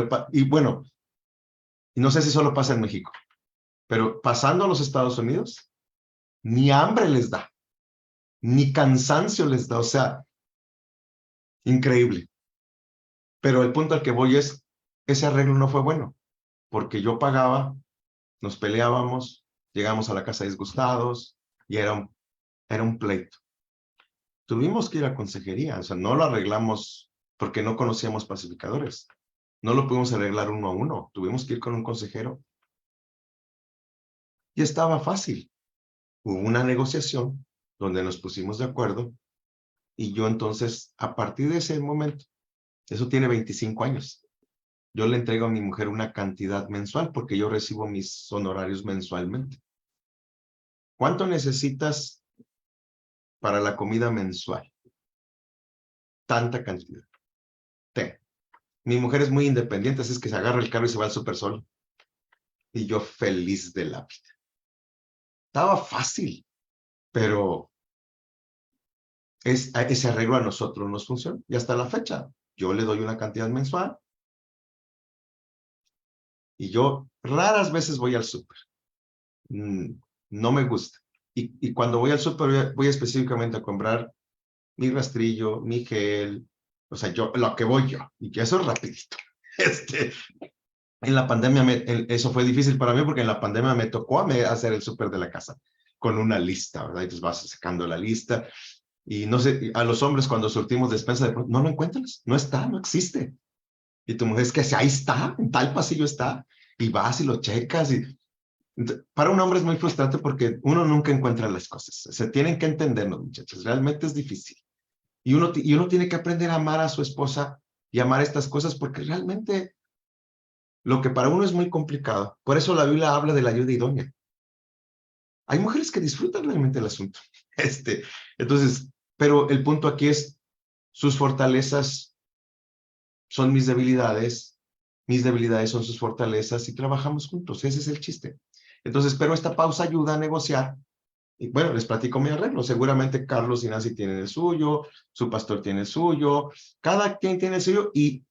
A: y no sé si solo pasa en México, pero pasando a los Estados Unidos, ni hambre les da, ni cansancio les da, o sea, increíble. Pero el punto al que voy es, ese arreglo no fue bueno, porque yo pagaba, nos peleábamos, llegamos a la casa disgustados, y era un pleito. Tuvimos que ir a consejería, o sea, no lo arreglamos porque no conocíamos pacificadores. No lo pudimos arreglar 1 a 1, tuvimos que ir con un consejero. Y estaba fácil. Hubo una negociación donde nos pusimos de acuerdo y yo entonces, a partir de ese momento, eso tiene 25 años, yo le entrego a mi mujer una cantidad mensual porque yo recibo mis honorarios mensualmente. ¿Cuánto necesitas para la comida mensual? Tanta cantidad. Mi mujer es muy independiente, así es que se agarra el carro y se va al súper solo. Y yo feliz de la vida. Estaba fácil, pero ese arreglo a nosotros nos funciona. Y hasta la fecha, yo le doy una cantidad mensual y yo raras veces voy al súper. No me gusta. Y cuando voy al súper, voy específicamente a comprar mi rastrillo, mi gel, o sea, lo que voy yo, y que eso es rapidito. En la pandemia, eso fue difícil para mí porque en la pandemia me tocó hacer el súper de la casa con una lista, ¿verdad? Y pues vas sacando la lista. Y no sé, a los hombres cuando surtimos despensa, no lo encuentras, no está, no existe. Y tu mujer es que ahí está, en tal pasillo está, y vas y lo checas. Para un hombre es muy frustrante porque uno nunca encuentra las cosas. Se tienen que entendernos, muchachos, realmente es difícil. Y uno tiene que aprender a amar a su esposa y amar estas cosas porque realmente lo que para uno es muy complicado. Por eso la Biblia habla de la ayuda idónea. Hay mujeres que disfrutan realmente el asunto. Entonces, pero el punto aquí es, sus fortalezas son mis debilidades son sus fortalezas y trabajamos juntos. Ese es el chiste. Entonces, pero esta pausa ayuda a negociar. Y bueno, les platico mi arreglo. Seguramente Carlos y Nancy tienen el suyo, su pastor tiene el suyo, cada quien tiene el suyo y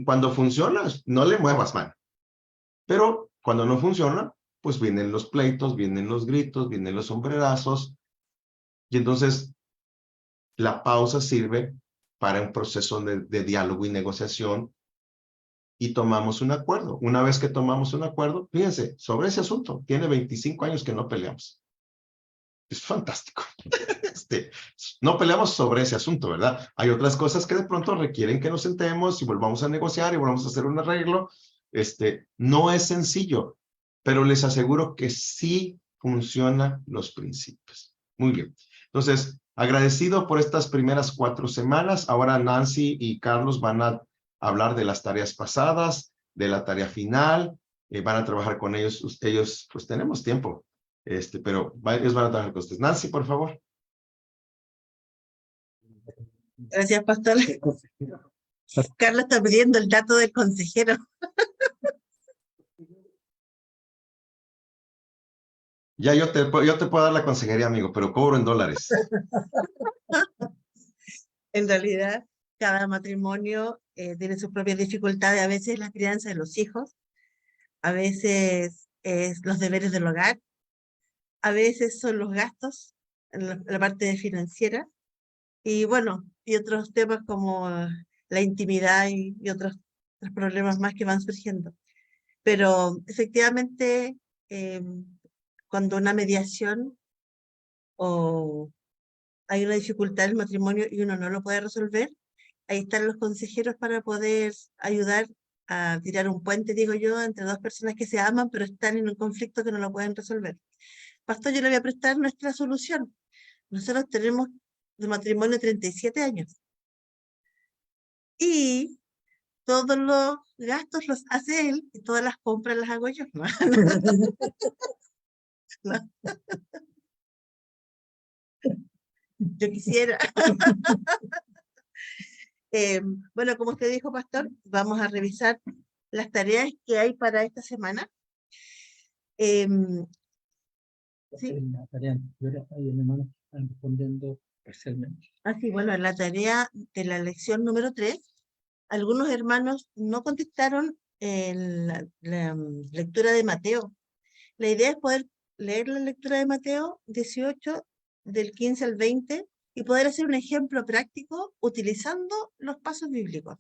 A: cuando funciona, no le muevas mano. Pero cuando no funciona, pues vienen los pleitos, vienen los gritos, vienen los sombrerazos, y entonces la pausa sirve para un proceso de diálogo y negociación, y tomamos un acuerdo. Una vez que tomamos un acuerdo, fíjense, sobre ese asunto, tiene 25 años que no peleamos. Es fantástico. No peleamos sobre ese asunto, ¿verdad? Hay otras cosas que de pronto requieren que nos sentemos y volvamos a negociar y volvamos a hacer un arreglo. No es sencillo, pero les aseguro que sí funcionan los principios. Muy bien. Entonces, agradecido por estas primeras 4 semanas. Ahora Nancy y Carlos van a hablar de las tareas pasadas, de la tarea final. Van a trabajar con ellos. Ellos, pues tenemos tiempo. Pero ellos van a trabajar con ustedes. Nancy, por favor.
D: Gracias, pastor. Carlos está pidiendo el dato del consejero.
A: Ya yo te puedo dar la consejería, amigo, pero cobro en dólares.
D: En realidad, cada matrimonio tiene sus propias dificultades. A veces la crianza de los hijos, a veces es los deberes del hogar, a veces son los gastos en la parte financiera, y bueno, y otros temas como la intimidad y otros problemas más que van surgiendo. Pero efectivamente, cuando una mediación o hay una dificultad en el matrimonio y uno no lo puede resolver, ahí están los consejeros para poder ayudar a tirar un puente, digo yo, entre dos personas que se aman, pero están en un conflicto que no lo pueden resolver. Pastor, yo le voy a prestar nuestra solución. Nosotros tenemos de matrimonio 37 años. Y todos los gastos los hace él y todas las compras las hago yo. No. Yo quisiera. Bueno, como usted dijo, pastor, vamos a revisar las tareas que hay para esta semana. ¿Sí?
E: En la tarea anterior hay hermanos que están respondiendo parcialmente.
D: Así, bueno, en la tarea de la lección número 3, algunos hermanos no contestaron en la lectura de Mateo. La idea es poder leer la lectura de Mateo 18, del 15 al 20, y poder hacer un ejemplo práctico utilizando los pasos bíblicos.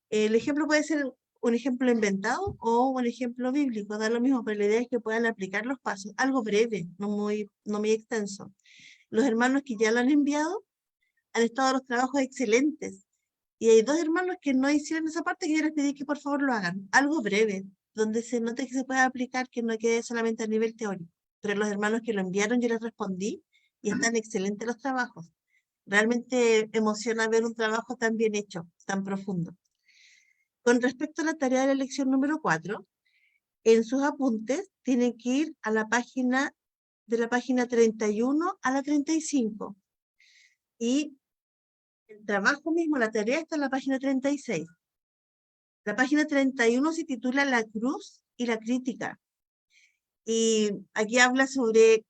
D: El ejemplo puede ser un ejemplo inventado o un ejemplo bíblico, da lo mismo, pero la idea es que puedan aplicar los pasos, algo breve, no muy extenso. Los hermanos que ya lo han enviado han estado los trabajos excelentes, y hay 2 hermanos que no hicieron esa parte, que yo les pedí que por favor lo hagan, algo breve, donde se note que se pueda aplicar, que no quede solamente a nivel teórico. Pero los hermanos que lo enviaron, yo les respondí, y están excelentes los trabajos. Realmente emociona ver un trabajo tan bien hecho, tan profundo. Con respecto a la tarea de la lección número 4, en sus apuntes tienen que ir a la página, de la página 31 a la 35. Y el trabajo mismo, la tarea está en la página 36. La página 31 se titula La cruz y la crítica. Y aquí habla sobre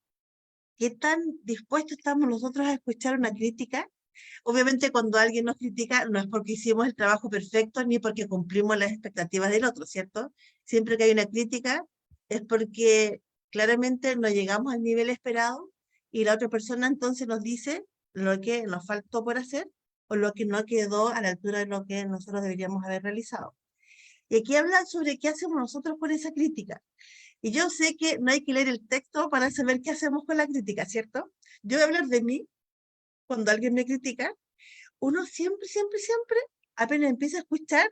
D: qué tan dispuestos estamos nosotros a escuchar una crítica. Obviamente cuando alguien nos critica no es porque hicimos el trabajo perfecto ni porque cumplimos las expectativas del otro, ¿cierto? Siempre que hay una crítica es porque claramente no llegamos al nivel esperado y la otra persona entonces nos dice lo que nos faltó por hacer o lo que no quedó a la altura de lo que nosotros deberíamos haber realizado. Y aquí habla sobre qué hacemos nosotros con esa crítica. Y yo sé que no hay que leer el texto para saber qué hacemos con la crítica, ¿cierto? Yo voy a hablar de mí. Cuando alguien me critica, uno siempre, apenas empieza a escuchar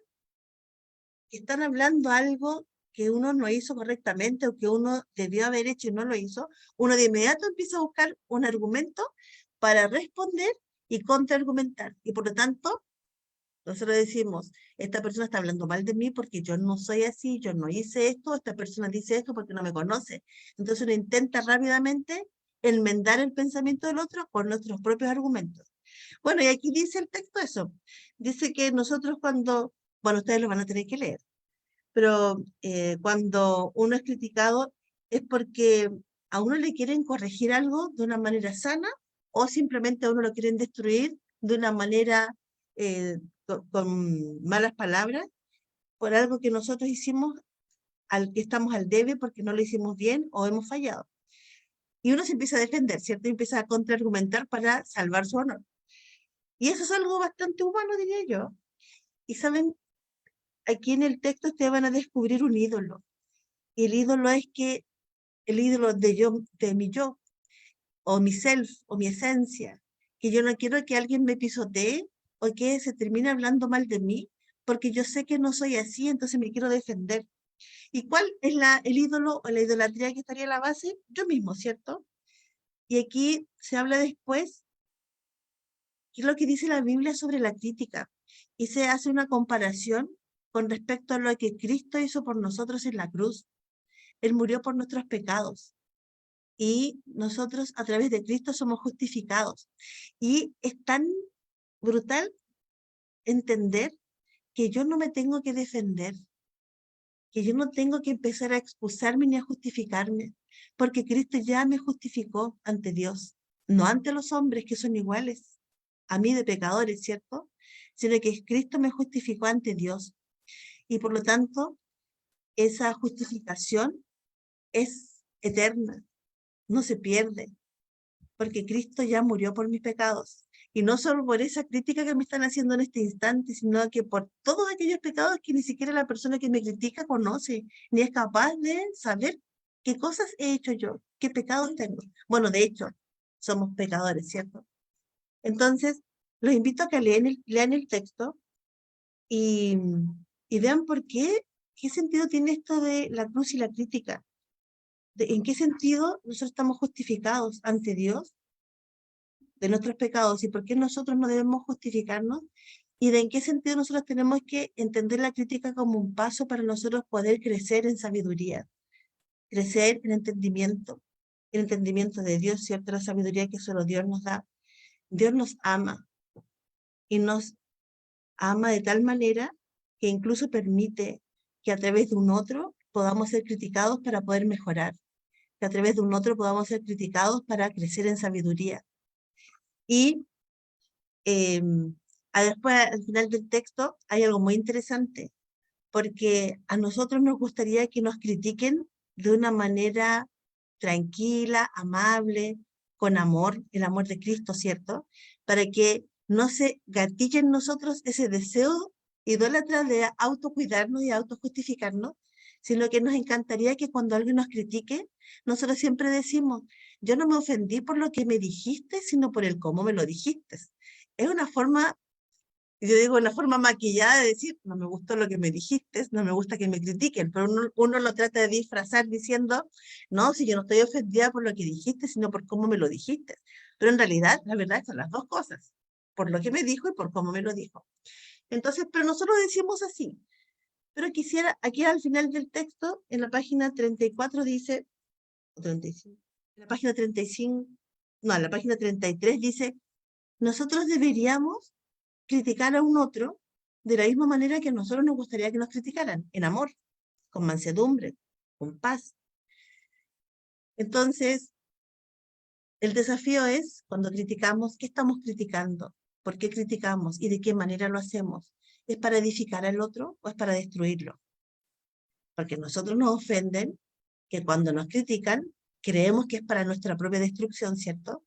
D: que están hablando algo que uno no hizo correctamente o que uno debió haber hecho y no lo hizo, uno de inmediato empieza a buscar un argumento para responder y contraargumentar. Y por lo tanto, nosotros decimos, esta persona está hablando mal de mí porque yo no soy así, yo no hice esto, esta persona dice esto porque no me conoce. Entonces uno intenta rápidamente enmendar el pensamiento del otro con nuestros propios argumentos. Bueno, y aquí dice el texto eso. Dice que nosotros cuando, bueno, ustedes lo van a tener que leer, pero cuando uno es criticado es porque a uno le quieren corregir algo de una manera sana o simplemente a uno lo quieren destruir de una manera con malas palabras por algo que nosotros hicimos al que estamos al debe porque no lo hicimos bien o hemos fallado. Y uno se empieza a defender, ¿cierto? Y empieza a contraargumentar para salvar su honor. Y eso es algo bastante humano, diría yo. Y saben, aquí en el texto ustedes van a descubrir un ídolo. Y el ídolo es que, el ídolo de mi yo, o mi self, o mi esencia, que yo no quiero que alguien me pisotee o que se termine hablando mal de mí, porque yo sé que no soy así, entonces me quiero defender. ¿Y cuál es el ídolo o la idolatría que estaría a la base? Yo mismo, ¿cierto? Y aquí se habla después, qué es lo que dice la Biblia sobre la crítica, y se hace una comparación con respecto a lo que Cristo hizo por nosotros en la cruz. Él murió por nuestros pecados. Y nosotros a través de Cristo somos justificados. Y es tan brutal entender que yo no me tengo que defender, que yo no tengo que empezar a excusarme ni a justificarme, porque Cristo ya me justificó ante Dios, no ante los hombres que son iguales a mí de pecadores, ¿cierto? Sino que Cristo me justificó ante Dios. Y por lo tanto, esa justificación es eterna, no se pierde, porque Cristo ya murió por mis pecados. Y no solo por esa crítica que me están haciendo en este instante, sino que por todos aquellos pecados que ni siquiera la persona que me critica conoce, ni es capaz de saber qué cosas he hecho yo, qué pecados tengo. Bueno, de hecho, somos pecadores, ¿cierto? Entonces, los invito a que lean el texto y, y vean qué sentido tiene esto de la cruz y la crítica. ¿En qué sentido nosotros estamos justificados ante Dios de nuestros pecados y por qué nosotros no debemos justificarnos? Y de en qué sentido nosotros tenemos que entender la crítica como un paso para nosotros poder crecer en sabiduría, crecer en entendimiento, el entendimiento de Dios, ¿cierto? La sabiduría que solo Dios nos da. Dios nos ama y nos ama de tal manera que incluso permite que a través de un otro podamos ser criticados para poder mejorar, que a través de un otro podamos ser criticados para crecer en sabiduría. Y después, al final del texto, hay algo muy interesante, porque a nosotros nos gustaría que nos critiquen de una manera tranquila, amable, con amor, el amor de Cristo, ¿cierto? Para que no se gatille en nosotros ese deseo idólatra de autocuidarnos y autojustificarnos, sino que nos encantaría que cuando alguien nos critique, nosotros siempre decimos, yo no me ofendí por lo que me dijiste, sino por el cómo me lo dijiste. Es una forma, yo digo, una forma maquillada de decir, no me gustó lo que me dijiste, no me gusta que me critiquen, pero uno lo trata de disfrazar diciendo, no, si yo no estoy ofendida por lo que dijiste, sino por cómo me lo dijiste. Pero en realidad, la verdad son las dos cosas, por lo que me dijo y por cómo me lo dijo. Entonces, pero nosotros decimos así. Pero quisiera, aquí al final del texto, en la página 34 dice, 35, en la página 35, no, en la página 33 dice, nosotros deberíamos criticar a un otro de la misma manera que a nosotros nos gustaría que nos criticaran, en amor, con mansedumbre, con paz. Entonces, el desafío es, cuando criticamos, ¿qué estamos criticando? ¿Por qué criticamos? ¿Y de qué manera lo hacemos? ¿Es para edificar al otro o es para destruirlo? Porque nosotros nos ofenden, que cuando nos critican, creemos que es para nuestra propia destrucción, ¿cierto?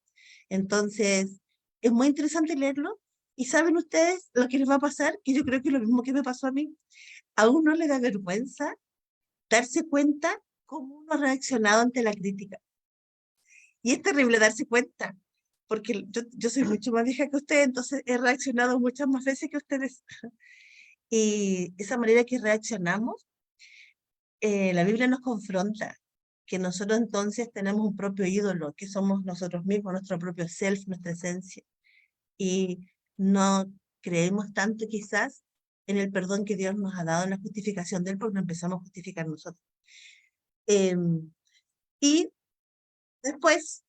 D: Entonces, es muy interesante leerlo. ¿Y saben ustedes lo que les va a pasar? Que yo creo que es lo mismo que me pasó a mí. A uno le da vergüenza darse cuenta cómo uno ha reaccionado ante la crítica. Y es terrible darse cuenta, porque yo soy mucho más vieja que ustedes, entonces he reaccionado muchas más veces que ustedes. Y esa manera que reaccionamos, la Biblia nos confronta, que nosotros entonces tenemos un propio ídolo, que somos nosotros mismos, nuestro propio self, nuestra esencia. Y no creemos tanto quizás en el perdón que Dios nos ha dado, en la justificación de Él, porque nos empezamos a justificar nosotros. Y después,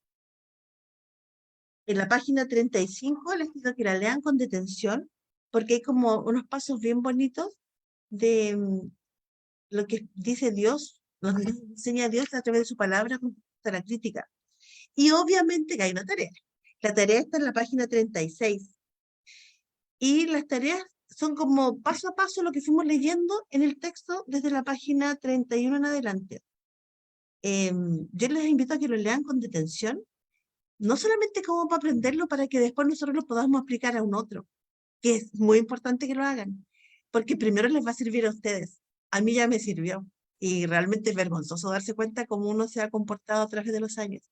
D: en la página 35, les pido que la lean con detención, porque hay como unos pasos bien bonitos de lo que dice Dios, lo que enseña Dios a través de su palabra contra la crítica. Y obviamente que hay una tarea. La tarea está en la página 36. Y las tareas son como paso a paso lo que fuimos leyendo en el texto desde la página 31 en adelante. Yo les invito a que lo lean con detención, no solamente como para aprenderlo, para que después nosotros lo podamos explicar a un otro, que es muy importante que lo hagan, porque primero les va a servir a ustedes. A mí ya me sirvió, y realmente es vergonzoso darse cuenta cómo uno se ha comportado a través de los años.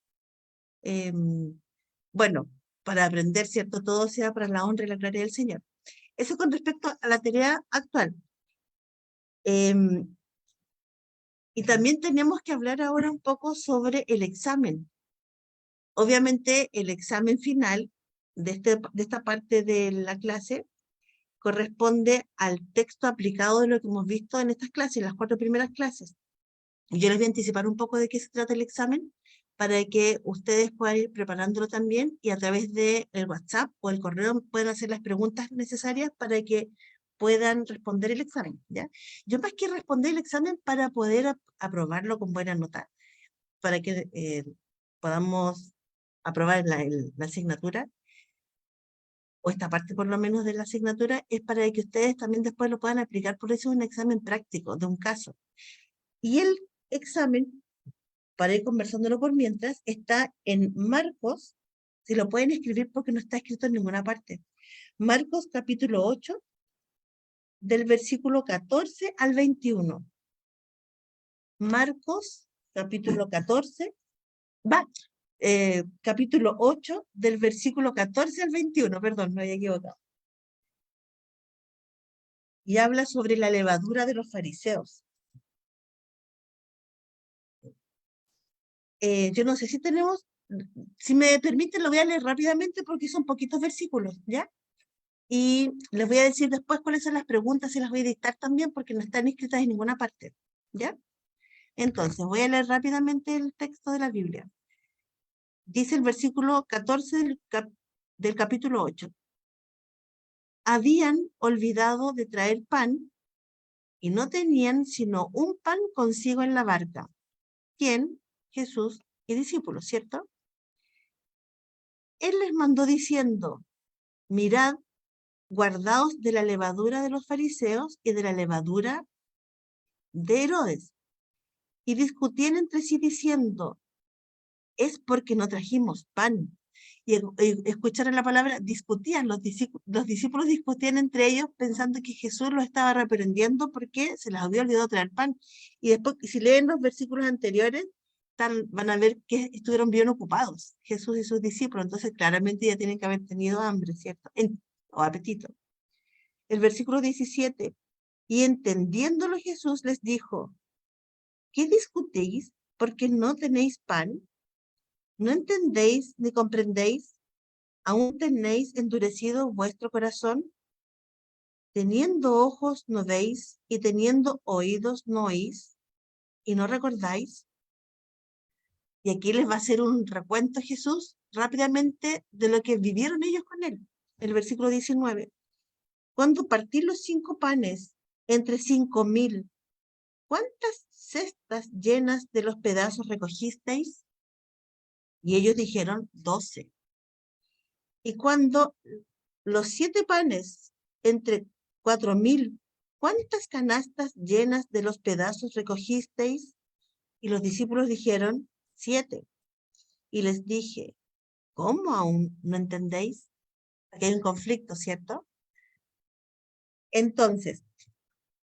D: Bueno, para aprender, ¿cierto? Todo sea para la honra y la gloria del Señor. Eso con respecto a la tarea actual. Y también tenemos que hablar ahora un poco sobre el examen. Obviamente, el examen final de esta parte de la clase corresponde al texto aplicado de lo que hemos visto en estas clases, las 4 primeras clases. Y yo les voy a anticipar un poco de qué se trata el examen para que ustedes puedan ir preparándolo también y a través del WhatsApp o el correo puedan hacer las preguntas necesarias para que puedan responder el examen, ¿ya? Yo más que responder el examen para poder aprobarlo con buena nota, para que podamos aprobar la asignatura, o esta parte por lo menos de la asignatura, es para que ustedes también después lo puedan aplicar. Por eso es un examen práctico de un caso. Y el examen, para ir conversándolo por mientras, está en Marcos, si lo pueden escribir porque no está escrito en ninguna parte. Marcos capítulo 8, del versículo 14 al 21. Marcos capítulo 14, capítulo 8, del versículo 14 al 21, perdón, me había equivocado. Y habla sobre la levadura de los fariseos. Yo no sé si tenemos, si me permiten lo voy a leer rápidamente porque son poquitos versículos, ¿ya? Y les voy a decir después cuáles son las preguntas y las voy a dictar también porque no están escritas en ninguna parte, ¿ya? Entonces, voy a leer rápidamente el texto de la Biblia. Dice el versículo 14 del capítulo 8. Habían olvidado de traer pan y no tenían sino un pan consigo en la barca. ¿Quién? Jesús y discípulos, ¿cierto? Él les mandó diciendo, mirad, guardaos de la levadura de los fariseos y de la levadura de Herodes. Y discutían entre sí diciendo, es porque no trajimos pan. Y escucharon la palabra, discutían, los discípulos discutían entre ellos pensando que Jesús los estaba reprendiendo porque se les había olvidado traer pan. Y después, si leen los versículos anteriores, van a ver que estuvieron bien ocupados, Jesús y sus discípulos, entonces claramente ya tienen que haber tenido hambre, ¿cierto? O apetito. El versículo 17, y entendiéndolo Jesús les dijo, ¿qué discutís porque no tenéis pan? ¿No entendéis ni comprendéis? ¿Aún tenéis endurecido vuestro corazón? Teniendo ojos no veis, y teniendo oídos no oís, y no recordáis. Y aquí les va a hacer un recuento Jesús rápidamente de lo que vivieron ellos con él. El versículo 19. Cuando partí los 5 panes entre 5,000, ¿cuántas cestas llenas de los pedazos recogisteis? Y ellos dijeron 12. Y cuando los 7 panes entre 4,000, ¿cuántas canastas llenas de los pedazos recogisteis? Y los discípulos dijeron 7. Y les dije, ¿cómo aún no entendéis? Aquí hay un conflicto, ¿cierto? Entonces,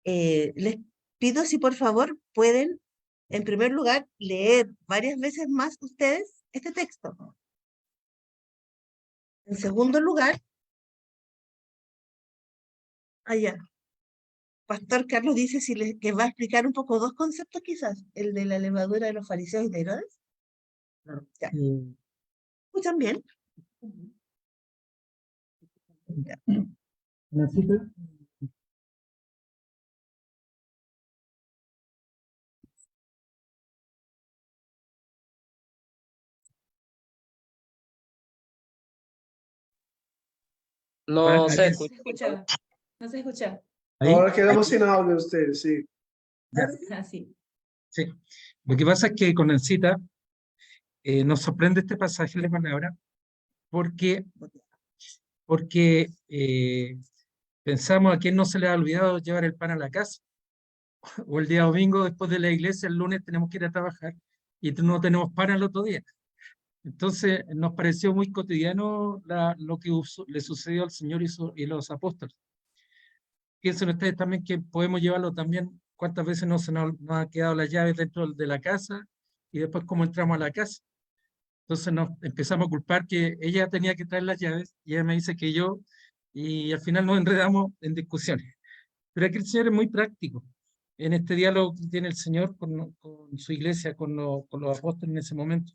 D: les pido si por favor pueden, en primer lugar, leer varias veces más ustedes este texto. En segundo lugar, allá, Pastor Carlos dice que va a explicar un poco 2 conceptos quizás, el de la levadura de los fariseos y de Herodes. Ya. ¿Escuchan bien? Ya.
E: Necesito.
C: No se
E: Ahí.
C: escucha.
F: No se escucha.
E: Ahí.
B: Ahora quedamos sin audio ustedes, sí.
E: Ya.
F: Así.
E: Sí. Lo que pasa es que con el cita nos sorprende este pasaje de la palabra porque pensamos a quién no se le ha olvidado llevar el pan a la casa, o el día domingo después de la iglesia, el lunes tenemos que ir a trabajar y no tenemos pan al otro día. Entonces nos pareció muy cotidiano lo que le sucedió al Señor y los apóstoles. Piensen ustedes también que podemos llevarlo también, cuántas veces nos ha quedado las llaves dentro de la casa y después cómo entramos a la casa. Entonces nos empezamos a culpar que ella tenía que traer las llaves y ella me dice que yo, y al final nos enredamos en discusiones. Pero aquí el Señor es muy práctico en este diálogo que tiene el Señor con su iglesia, con los apóstoles en ese momento.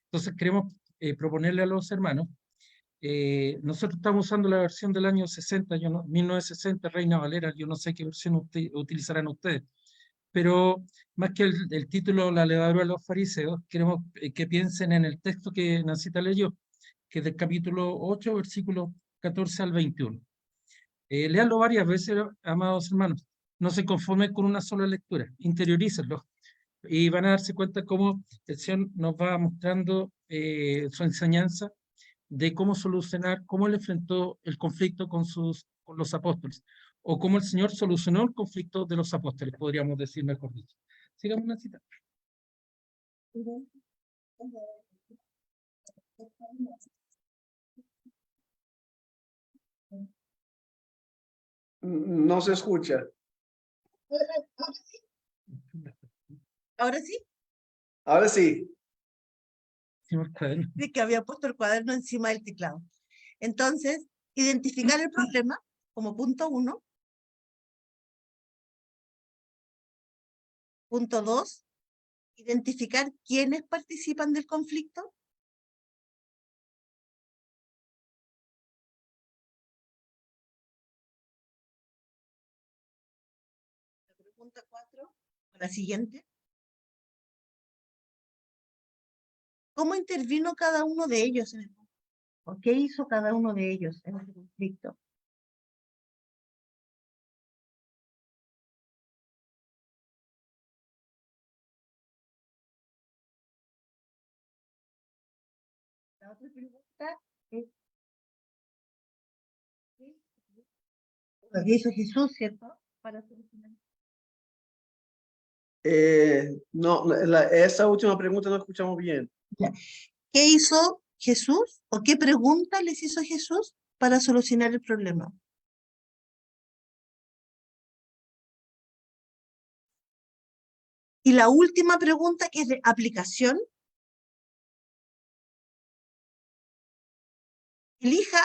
E: Entonces queremos proponerle a los hermanos, nosotros estamos usando la versión del año 60, 1960, Reina Valera, yo no sé qué versión utilizarán ustedes, pero más que el título La levadura de los fariseos, queremos que piensen en el texto que Nancita leyó, que es del capítulo 8, versículos 14 al 21. Léanlo varias veces, amados hermanos, no se conformen con una sola lectura, interiorícenlo, y van a darse cuenta cómo el Señor nos va mostrando su enseñanza de cómo solucionar, cómo él enfrentó el conflicto con los apóstoles, o cómo el Señor solucionó el conflicto de los apóstoles, podríamos decir mejor dicho. Sigamos una cita.
B: No se escucha.
D: ¿Ahora sí?
B: Ahora sí.
D: De que había puesto el cuaderno encima del teclado. Entonces, identificar el problema como punto 1. Punto 2, identificar quiénes participan del conflicto. La pregunta 4, la siguiente. ¿Cómo intervino cada uno de ellos en el conflicto? ¿O qué hizo cada uno de ellos en el conflicto? La otra pregunta es lo que hizo Jesús, ¿cierto? Para solucionar.
B: No, esa última pregunta no escuchamos bien.
D: ¿Qué hizo Jesús o qué pregunta les hizo Jesús para solucionar el problema? Y la última pregunta, que es de aplicación. Elija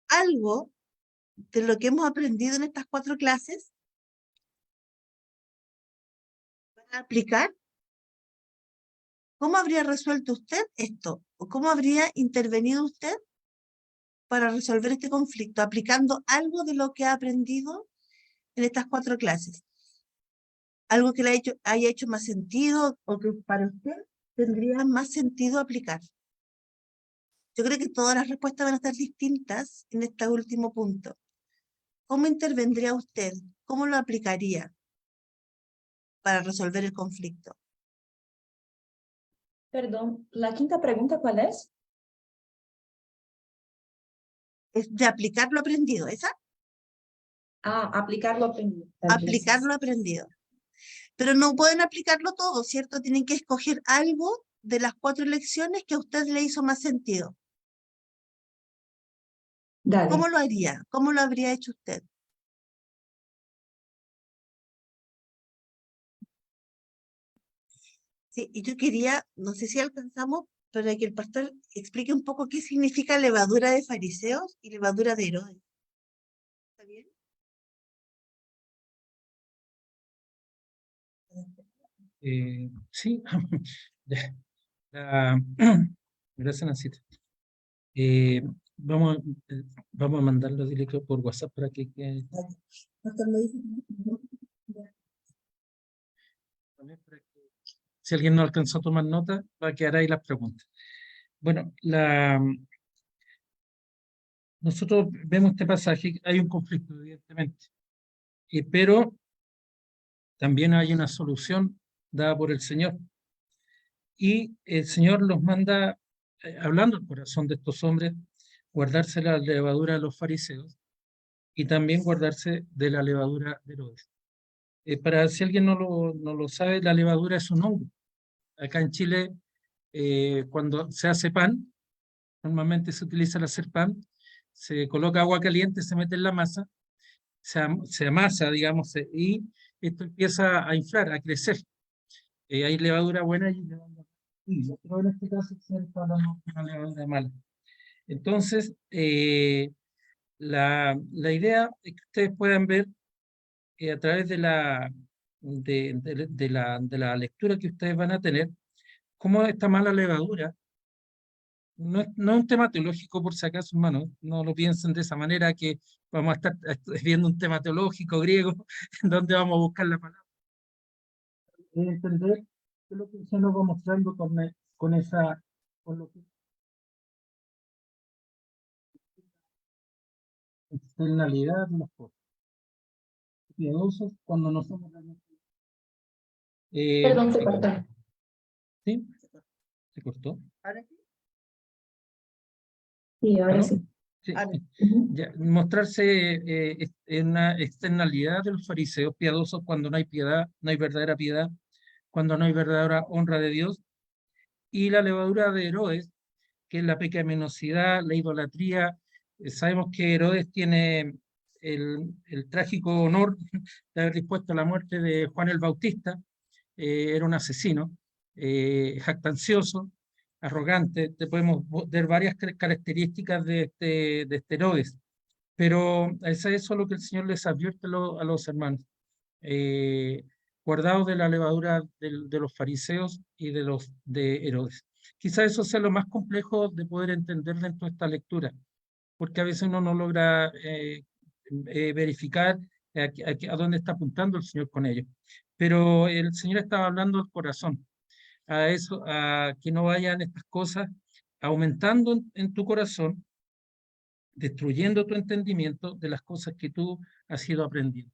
D: algo de lo que hemos aprendido en estas 4 clases para aplicar. ¿Cómo habría resuelto usted esto? ¿O cómo habría intervenido usted para resolver este conflicto, aplicando algo de lo que ha aprendido en estas 4 clases? Algo que le haya hecho más sentido o que para usted tendría más sentido aplicar. Yo creo que todas las respuestas van a estar distintas en este último punto. ¿Cómo intervendría usted? ¿Cómo lo aplicaría para resolver el conflicto?
F: Perdón, la quinta pregunta, ¿cuál es?
D: Es de aplicar lo aprendido, ¿esa?
F: Aplicar lo aprendido.
D: Aplicar lo aprendido. Pero no pueden aplicarlo todo, ¿cierto? Tienen que escoger algo de las 4 lecciones que a usted le hizo más sentido.
F: Dale.
D: ¿Cómo lo haría? ¿Cómo lo habría hecho usted? Sí, y yo quería, no sé si alcanzamos, pero que el pastor explique un poco qué significa levadura de fariseos y levadura de Herodes. ¿Está bien?
E: Sí, gracias, Nancita. Vamos a mandarlo directo por WhatsApp para que quede.
D: Pastor, lo dice.
E: Si alguien no alcanzó a tomar nota, va a quedar ahí las preguntas. Bueno, nosotros vemos este pasaje, hay un conflicto, evidentemente, pero también hay una solución dada por el Señor. Y el Señor los manda, hablando al corazón de estos hombres, guardarse la levadura de los fariseos y también guardarse de la levadura de Herodes. Para si alguien no lo sabe, la levadura es un hongo. Acá en Chile, cuando se hace pan, normalmente se utiliza al hacer pan, se coloca agua caliente, se mete en la masa, se amasa, digamos, y esto empieza a inflar, a crecer. Hay levadura buena y levadura mala. Pero en este caso se está hablando de una levadura mala. Entonces, la idea es que ustedes puedan ver a través de la lectura que ustedes van a tener, cómo esta mala levadura no es un tema teológico, por si acaso, hermano, no lo piensen de esa manera, que vamos a estar viendo un tema teológico griego, en donde vamos a buscar la palabra. Es entender que lo que el Señor nos va mostrando con lo que externalidad de las cosas. Piadosos cuando no somos realmente.
F: Perdón, se cortó.
E: ¿Sí? ¿Se cortó?
D: ¿Ahora sí?
F: Sí, ahora
E: ¿Aló?
F: sí.
E: Sí.
D: Ahora.
E: Ya, mostrarse en una externalidad de los fariseos piadosos cuando no hay piedad, no hay verdadera piedad, cuando no hay verdadera honra de Dios, y la levadura de Herodes, que es la pecaminosidad, la idolatría. Sabemos que Herodes tiene el trágico honor de haber dispuesto la muerte de Juan el Bautista. Era un asesino, jactancioso, arrogante. Te podemos ver varias características de este Herodes, pero es eso lo que el Señor les advierte a los hermanos. Guardados de la levadura de los fariseos y de Herodes. Quizás eso sea lo más complejo de poder entender dentro de esta lectura, porque a veces uno no logra verificar a dónde está apuntando el Señor con ello. Pero el Señor estaba hablando del corazón, a eso, a que no vayan estas cosas aumentando en tu corazón, destruyendo tu entendimiento de las cosas que tú has ido aprendiendo.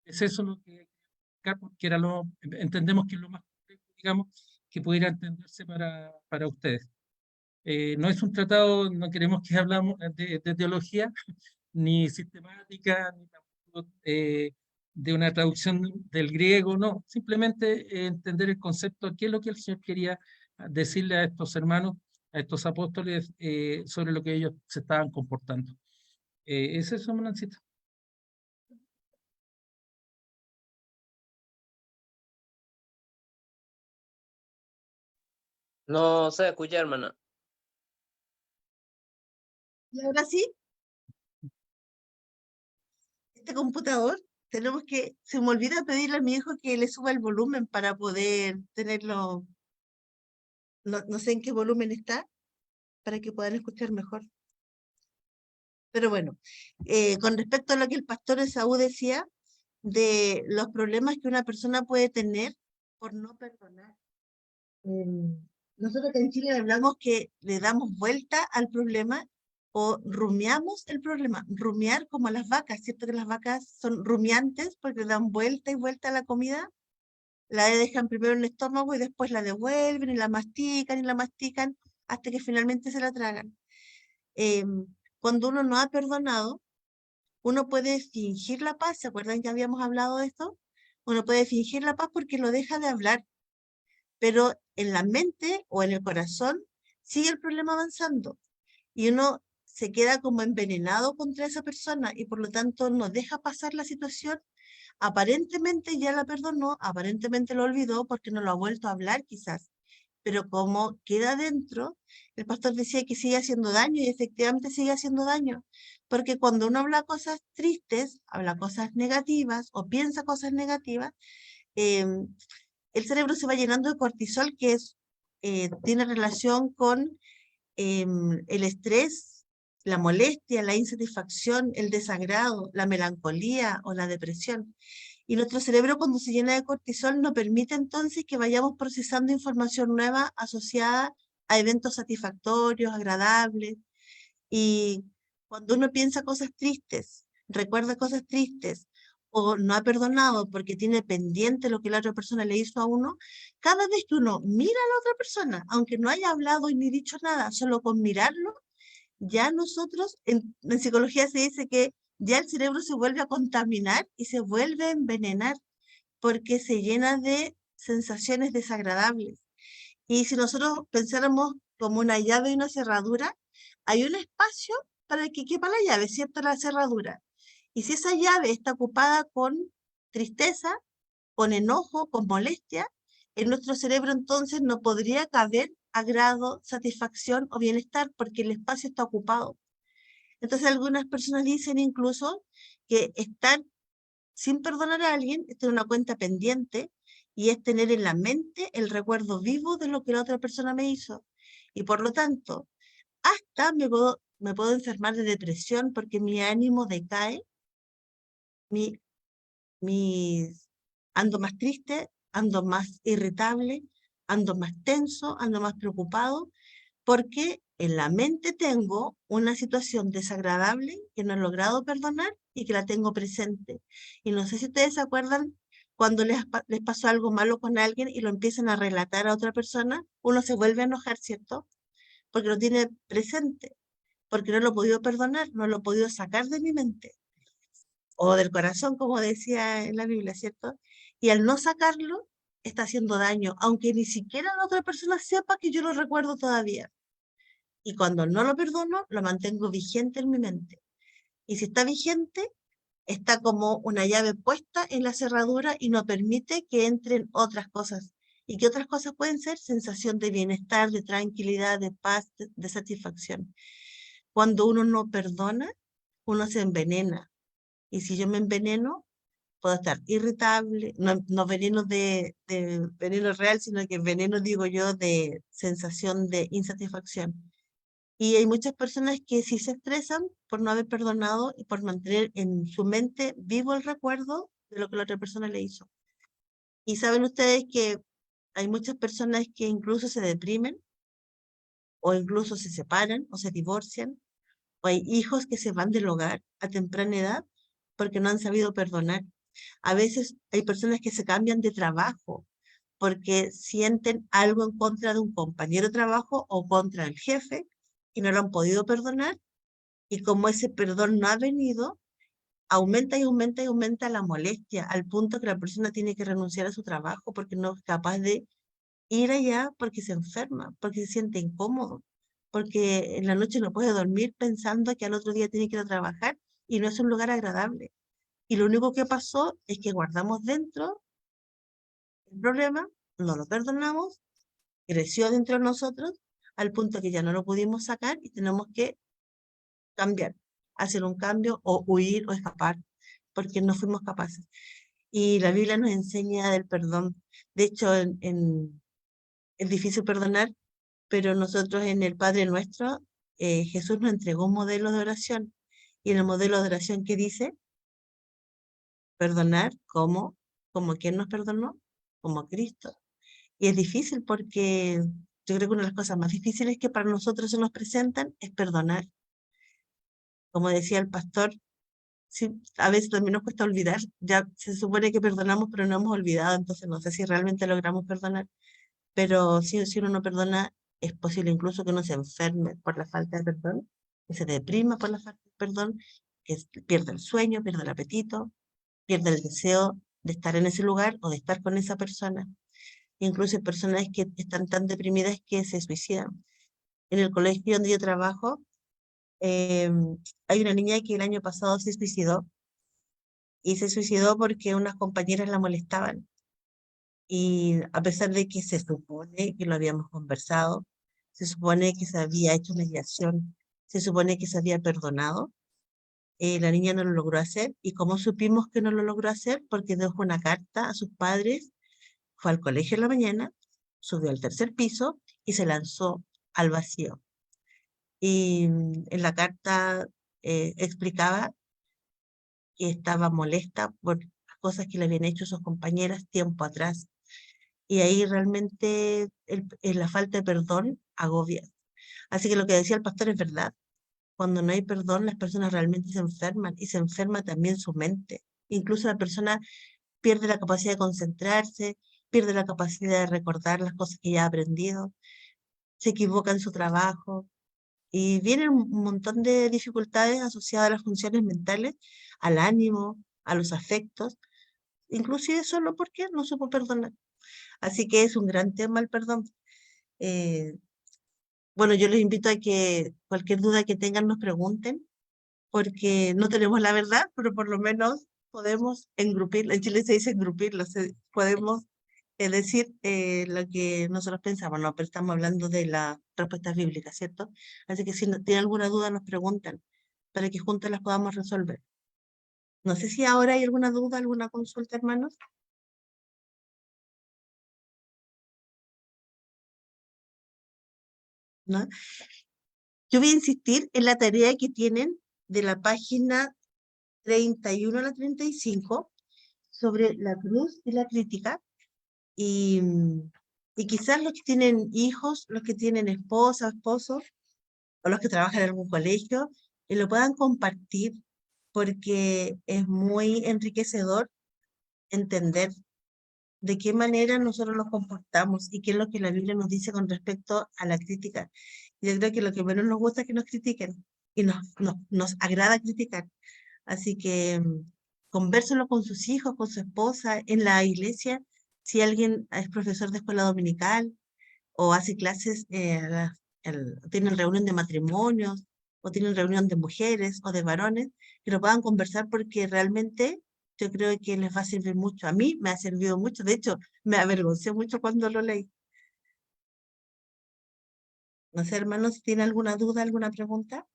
E: Es eso lo que porque entendemos que es lo más complejo, digamos, que pudiera entenderse para ustedes. No es un tratado, no queremos que hablamos de teología, ni sistemática, ni tampoco de una traducción del griego, no, simplemente entender el concepto, qué es lo que el Señor quería decirle a estos hermanos, a estos apóstoles, sobre lo que ellos se estaban comportando. ¿Es eso, Monancita?
C: No se escucha, hermana.
D: Y ahora sí, este computador, se me olvida pedirle a mi hijo que le suba el volumen para poder tenerlo, no sé en qué volumen está, para que puedan escuchar mejor. Pero bueno, con respecto a lo que el pastor Esaú decía, de los problemas que una persona puede tener por no perdonar. Nosotros acá en Chile hablamos que le damos vuelta al problema o rumiamos el problema. Rumiar como las vacas, ¿cierto? Que las vacas son rumiantes porque dan vuelta y vuelta a la comida. La dejan primero en el estómago y después la devuelven y la mastican hasta que finalmente se la tragan. Cuando uno no ha perdonado, uno puede fingir la paz. ¿Se acuerdan que habíamos hablado de esto? Uno puede fingir la paz porque lo deja de hablar, pero en la mente o en el corazón sigue el problema avanzando y uno se queda como envenenado contra esa persona y por lo tanto no deja pasar la situación. Aparentemente ya la perdonó, aparentemente lo olvidó porque no lo ha vuelto a hablar quizás, pero como queda dentro, el pastor decía que sigue haciendo daño y efectivamente sigue haciendo daño, porque cuando uno habla cosas tristes, habla cosas negativas o piensa cosas negativas, el cerebro se va llenando de cortisol, que tiene relación con el estrés, la molestia, la insatisfacción, el desagrado, la melancolía o la depresión. Y nuestro cerebro, cuando se llena de cortisol, no permite entonces que vayamos procesando información nueva asociada a eventos satisfactorios, agradables. Y cuando uno piensa cosas tristes, recuerda cosas tristes, o no ha perdonado porque tiene pendiente lo que la otra persona le hizo a uno, cada vez que uno mira a la otra persona, aunque no haya hablado ni dicho nada, solo con mirarlo, ya nosotros, en psicología se dice que ya el cerebro se vuelve a contaminar y se vuelve a envenenar porque se llena de sensaciones desagradables. Y si nosotros pensáramos como una llave y una cerradura, hay un espacio para que quepa la llave, ¿cierto? La cerradura. Y si esa llave está ocupada con tristeza, con enojo, con molestia, en nuestro cerebro entonces no podría caber agrado, satisfacción o bienestar porque el espacio está ocupado. Entonces algunas personas dicen incluso que estar sin perdonar a alguien es tener una cuenta pendiente y es tener en la mente el recuerdo vivo de lo que la otra persona me hizo. Y por lo tanto, hasta me puedo enfermar de depresión porque mi ánimo decae, mi, ando más triste, ando más irritable, ando más tenso, ando más preocupado, porque en la mente tengo una situación desagradable que no he logrado perdonar y que la tengo presente. Y no sé si ustedes se acuerdan cuando les pasó algo malo con alguien y lo empiezan a relatar a otra persona, uno se vuelve a enojar, ¿cierto? Porque lo tiene presente, porque no lo he podido perdonar, no lo he podido sacar de mi mente o del corazón, como decía en la Biblia, ¿cierto? Y al no sacarlo, está haciendo daño, aunque ni siquiera la otra persona sepa que yo lo recuerdo todavía. Y cuando no lo perdono, lo mantengo vigente en mi mente. Y si está vigente, está como una llave puesta en la cerradura y no permite que entren otras cosas. ¿Y qué otras cosas pueden ser? Sensación de bienestar, de tranquilidad, de paz, de satisfacción. Cuando uno no perdona, uno se envenena. Y si yo me enveneno, puedo estar irritable, no veneno de veneno real, sino que veneno, digo yo, de sensación de insatisfacción. Y hay muchas personas que sí se estresan por no haber perdonado y por mantener en su mente vivo el recuerdo de lo que la otra persona le hizo. Y saben ustedes que hay muchas personas que incluso se deprimen, o incluso se separan, o se divorcian, o hay hijos que se van del hogar a temprana edad porque no han sabido perdonar. A veces hay personas que se cambian de trabajo porque sienten algo en contra de un compañero de trabajo o contra el jefe y no lo han podido perdonar. Y como ese perdón no ha venido, aumenta y aumenta y aumenta la molestia, al punto que la persona tiene que renunciar a su trabajo porque no es capaz de ir allá porque se enferma, porque se siente incómodo, porque en la noche no puede dormir pensando que al otro día tiene que ir a trabajar y no es un lugar agradable. Y lo único que pasó es que guardamos dentro el problema, no lo perdonamos, creció dentro de nosotros al punto que ya no lo pudimos sacar y tenemos que cambiar, hacer un cambio o huir o escapar, porque no fuimos capaces. Y la Biblia nos enseña del perdón. De hecho, es difícil perdonar, pero nosotros en el Padre Nuestro, Jesús nos entregó un modelo de oración. Y en el modelo de oración que dice, perdonar como quien nos perdonó, como Cristo. Y es difícil porque yo creo que una de las cosas más difíciles que para nosotros se nos presentan es perdonar. Como decía el pastor, sí, a veces también nos cuesta olvidar. Ya se supone que perdonamos, pero no hemos olvidado, entonces no sé si realmente logramos perdonar. Pero si uno no perdona, es posible incluso que uno se enferme por la falta de perdón, que se deprima por la falta de perdón, que pierda el sueño, pierda el apetito, pierda el deseo de estar en ese lugar o de estar con esa persona. Incluso hay personas que están tan deprimidas que se suicidan. En el colegio donde yo trabajo, hay una niña que el año pasado se suicidó y se suicidó porque unas compañeras la molestaban. Y a pesar de que se supone que lo habíamos conversado, se supone que se había hecho mediación, se supone que se había perdonado, la niña no lo logró hacer. ¿Y cómo supimos que no lo logró hacer? Porque dejó una carta a sus padres, fue al colegio en la mañana, subió al tercer piso y se lanzó al vacío. Y en la carta explicaba que estaba molesta por las cosas que le habían hecho sus compañeras tiempo atrás. Y ahí realmente la falta de perdón agobia. Así que lo que decía el pastor es verdad. Cuando no hay perdón, las personas realmente se enferman y se enferma también su mente. Incluso la persona pierde la capacidad de concentrarse, pierde la capacidad de recordar las cosas que ya ha aprendido, se equivoca en su trabajo, Y vienen un montón de dificultades asociadas a las funciones mentales, al ánimo, a los afectos, inclusive solo porque no supo perdonar. Así que es un gran tema el perdón. Eh, bueno, yo les invito a que cualquier duda que tengan nos pregunten, porque no tenemos la verdad, pero por lo menos podemos engrupirlo. En Chile se dice engrupirlo, podemos decir lo que nosotros pensamos, no, pero estamos hablando de las respuestas bíblicas, ¿cierto? Así que si tienen alguna duda nos preguntan, para que juntos las podamos resolver. No sé si ahora hay alguna duda, alguna consulta, hermanos. ¿No? Yo voy a insistir en la tarea que tienen de la página 31 a la 35 sobre la cruz y la crítica. Y, y quizás los que tienen hijos, los que tienen esposas, esposos, o los que trabajan en algún colegio, y lo puedan compartir, porque es muy enriquecedor entender de qué manera nosotros nos comportamos y qué es lo que la Biblia nos dice con respecto a la crítica. Yo creo que lo que menos nos gusta es que nos critiquen, y nos agrada criticar. Así que convérselo con sus hijos, con su esposa, en la iglesia, si alguien es profesor de escuela dominical o hace clases, tienen reunión de matrimonios o tienen reunión de mujeres o de varones, que lo puedan conversar, porque realmente yo creo que les va a servir mucho. A mí me ha servido mucho, de hecho me avergoncé mucho cuando lo leí. No sé, hermanos, si tienen alguna duda, alguna pregunta.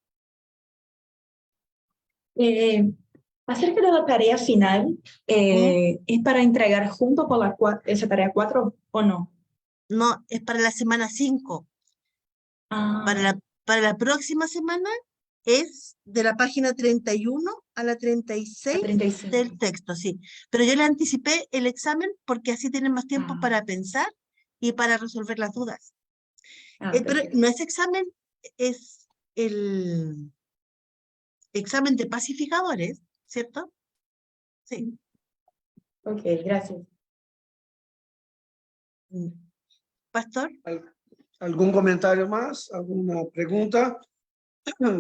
F: Acerca de la tarea final, ¿es para entregar junto con esa tarea 4 o no?
D: No, es para la semana 5. Para la próxima semana es de la página 31 a la 36
F: 35.
D: del texto, sí. Pero yo le anticipé el examen porque así tienen más tiempo para pensar y para resolver las dudas. Pero
F: Perfecto.
D: no es examen, es el examen de pacificadores, ¿cierto? Sí.
F: Ok, gracias.
D: Pastor.
B: ¿Algún comentario más? ¿Alguna pregunta?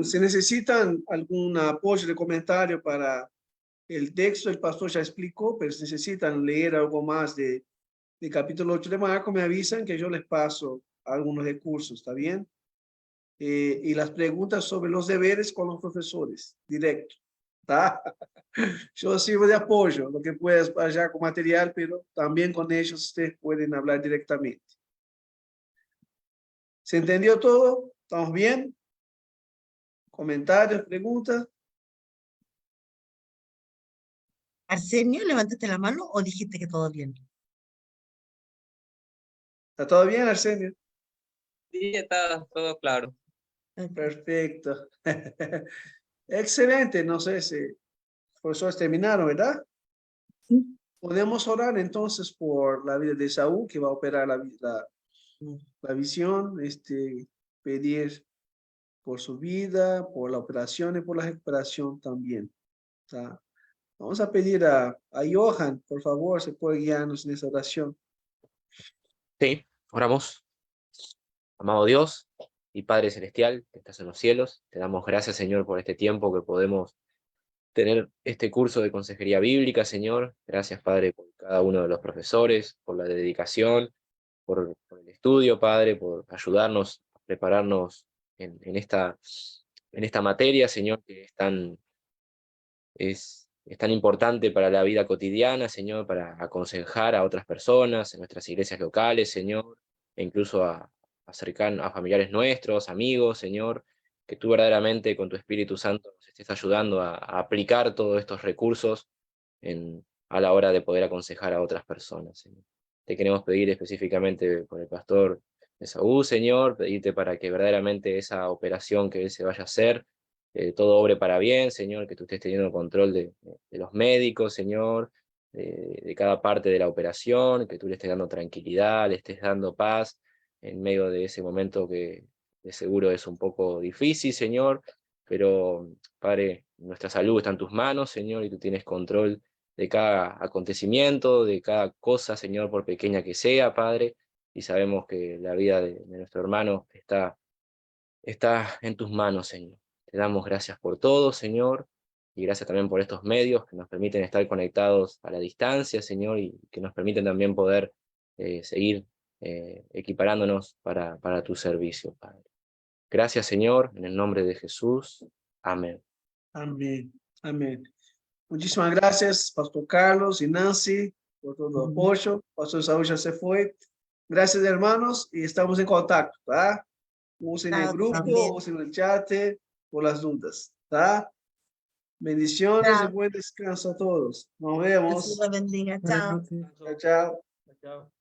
B: Si necesitan algún apoyo de comentario para el texto, el pastor ya explicó, pero si necesitan leer algo más de capítulo 8 de Marcos, me avisan que yo les paso algunos recursos, ¿está bien? Y las preguntas sobre los deberes con los profesores, directo, ¿tá? Yo sirvo de apoyo, lo que puedas allá con material, pero también con ellos ustedes pueden hablar directamente. ¿Se entendió todo? ¿Estamos bien? ¿Comentarios, preguntas?
D: Arsenio, ¿levantaste la mano o dijiste que todo bien?
B: ¿Está todo bien, Arsenio?
C: Sí, está todo claro.
B: Perfecto. Excelente. No sé si profesores terminaron, ¿verdad?
D: Sí.
B: Podemos orar entonces por la vida de Saúl, que va a operar la visión, pedir por su vida, por la operación y por la recuperación también. ¿Tá? Vamos a pedir a Johan, por favor, se puede guiarnos en esa oración.
G: Sí, oramos. Amado Dios y Padre Celestial, que estás en los cielos, te damos gracias, Señor, por este tiempo que podemos tener este curso de consejería bíblica, Señor. Gracias, Padre, por cada uno de los profesores, por la dedicación, por el estudio, Padre, por ayudarnos a prepararnos en esta materia, Señor, que es tan importante para la vida cotidiana, Señor, para aconsejar a otras personas en nuestras iglesias locales, Señor, e incluso acercar a familiares nuestros, amigos, Señor, que tú verdaderamente con tu Espíritu Santo nos estés ayudando a aplicar todos estos recursos a la hora de poder aconsejar a otras personas, Señor. Te queremos pedir específicamente por el pastor Esaú, Señor, pedirte para que verdaderamente esa operación que él se vaya a hacer, todo obre para bien, Señor, que tú estés teniendo control de los médicos, Señor, de cada parte de la operación, que tú le estés dando tranquilidad, le estés dando paz en medio de ese momento que de seguro es un poco difícil, Señor, pero, Padre, nuestra salud está en tus manos, Señor, y tú tienes control de cada acontecimiento, de cada cosa, Señor, por pequeña que sea, Padre, y sabemos que la vida de nuestro hermano está está en tus manos, Señor. Te damos gracias por todo, Señor, y gracias también por estos medios que nos permiten estar conectados a la distancia, Señor, y que nos permiten también poder seguir equiparándonos para tu servicio, Padre. Gracias, Señor, en el nombre de Jesús. Amén.
B: Amén. Amén. Muchísimas gracias, Pastor Carlos y Nancy, por todo el apoyo. Pastor Saúl ya se fue. Gracias, hermanos, y estamos en contacto, ¿tá? Usen el
D: Chao,
B: grupo,
D: también.
B: usen el chat por las dudas, ¿tá? Bendiciones y
D: Chao.
B: buen descanso a todos. Nos
D: Dios
B: vemos.
D: los bendiga.
E: Buenas
D: Chao.
E: noches.
B: Chao, chao.
E: Chao.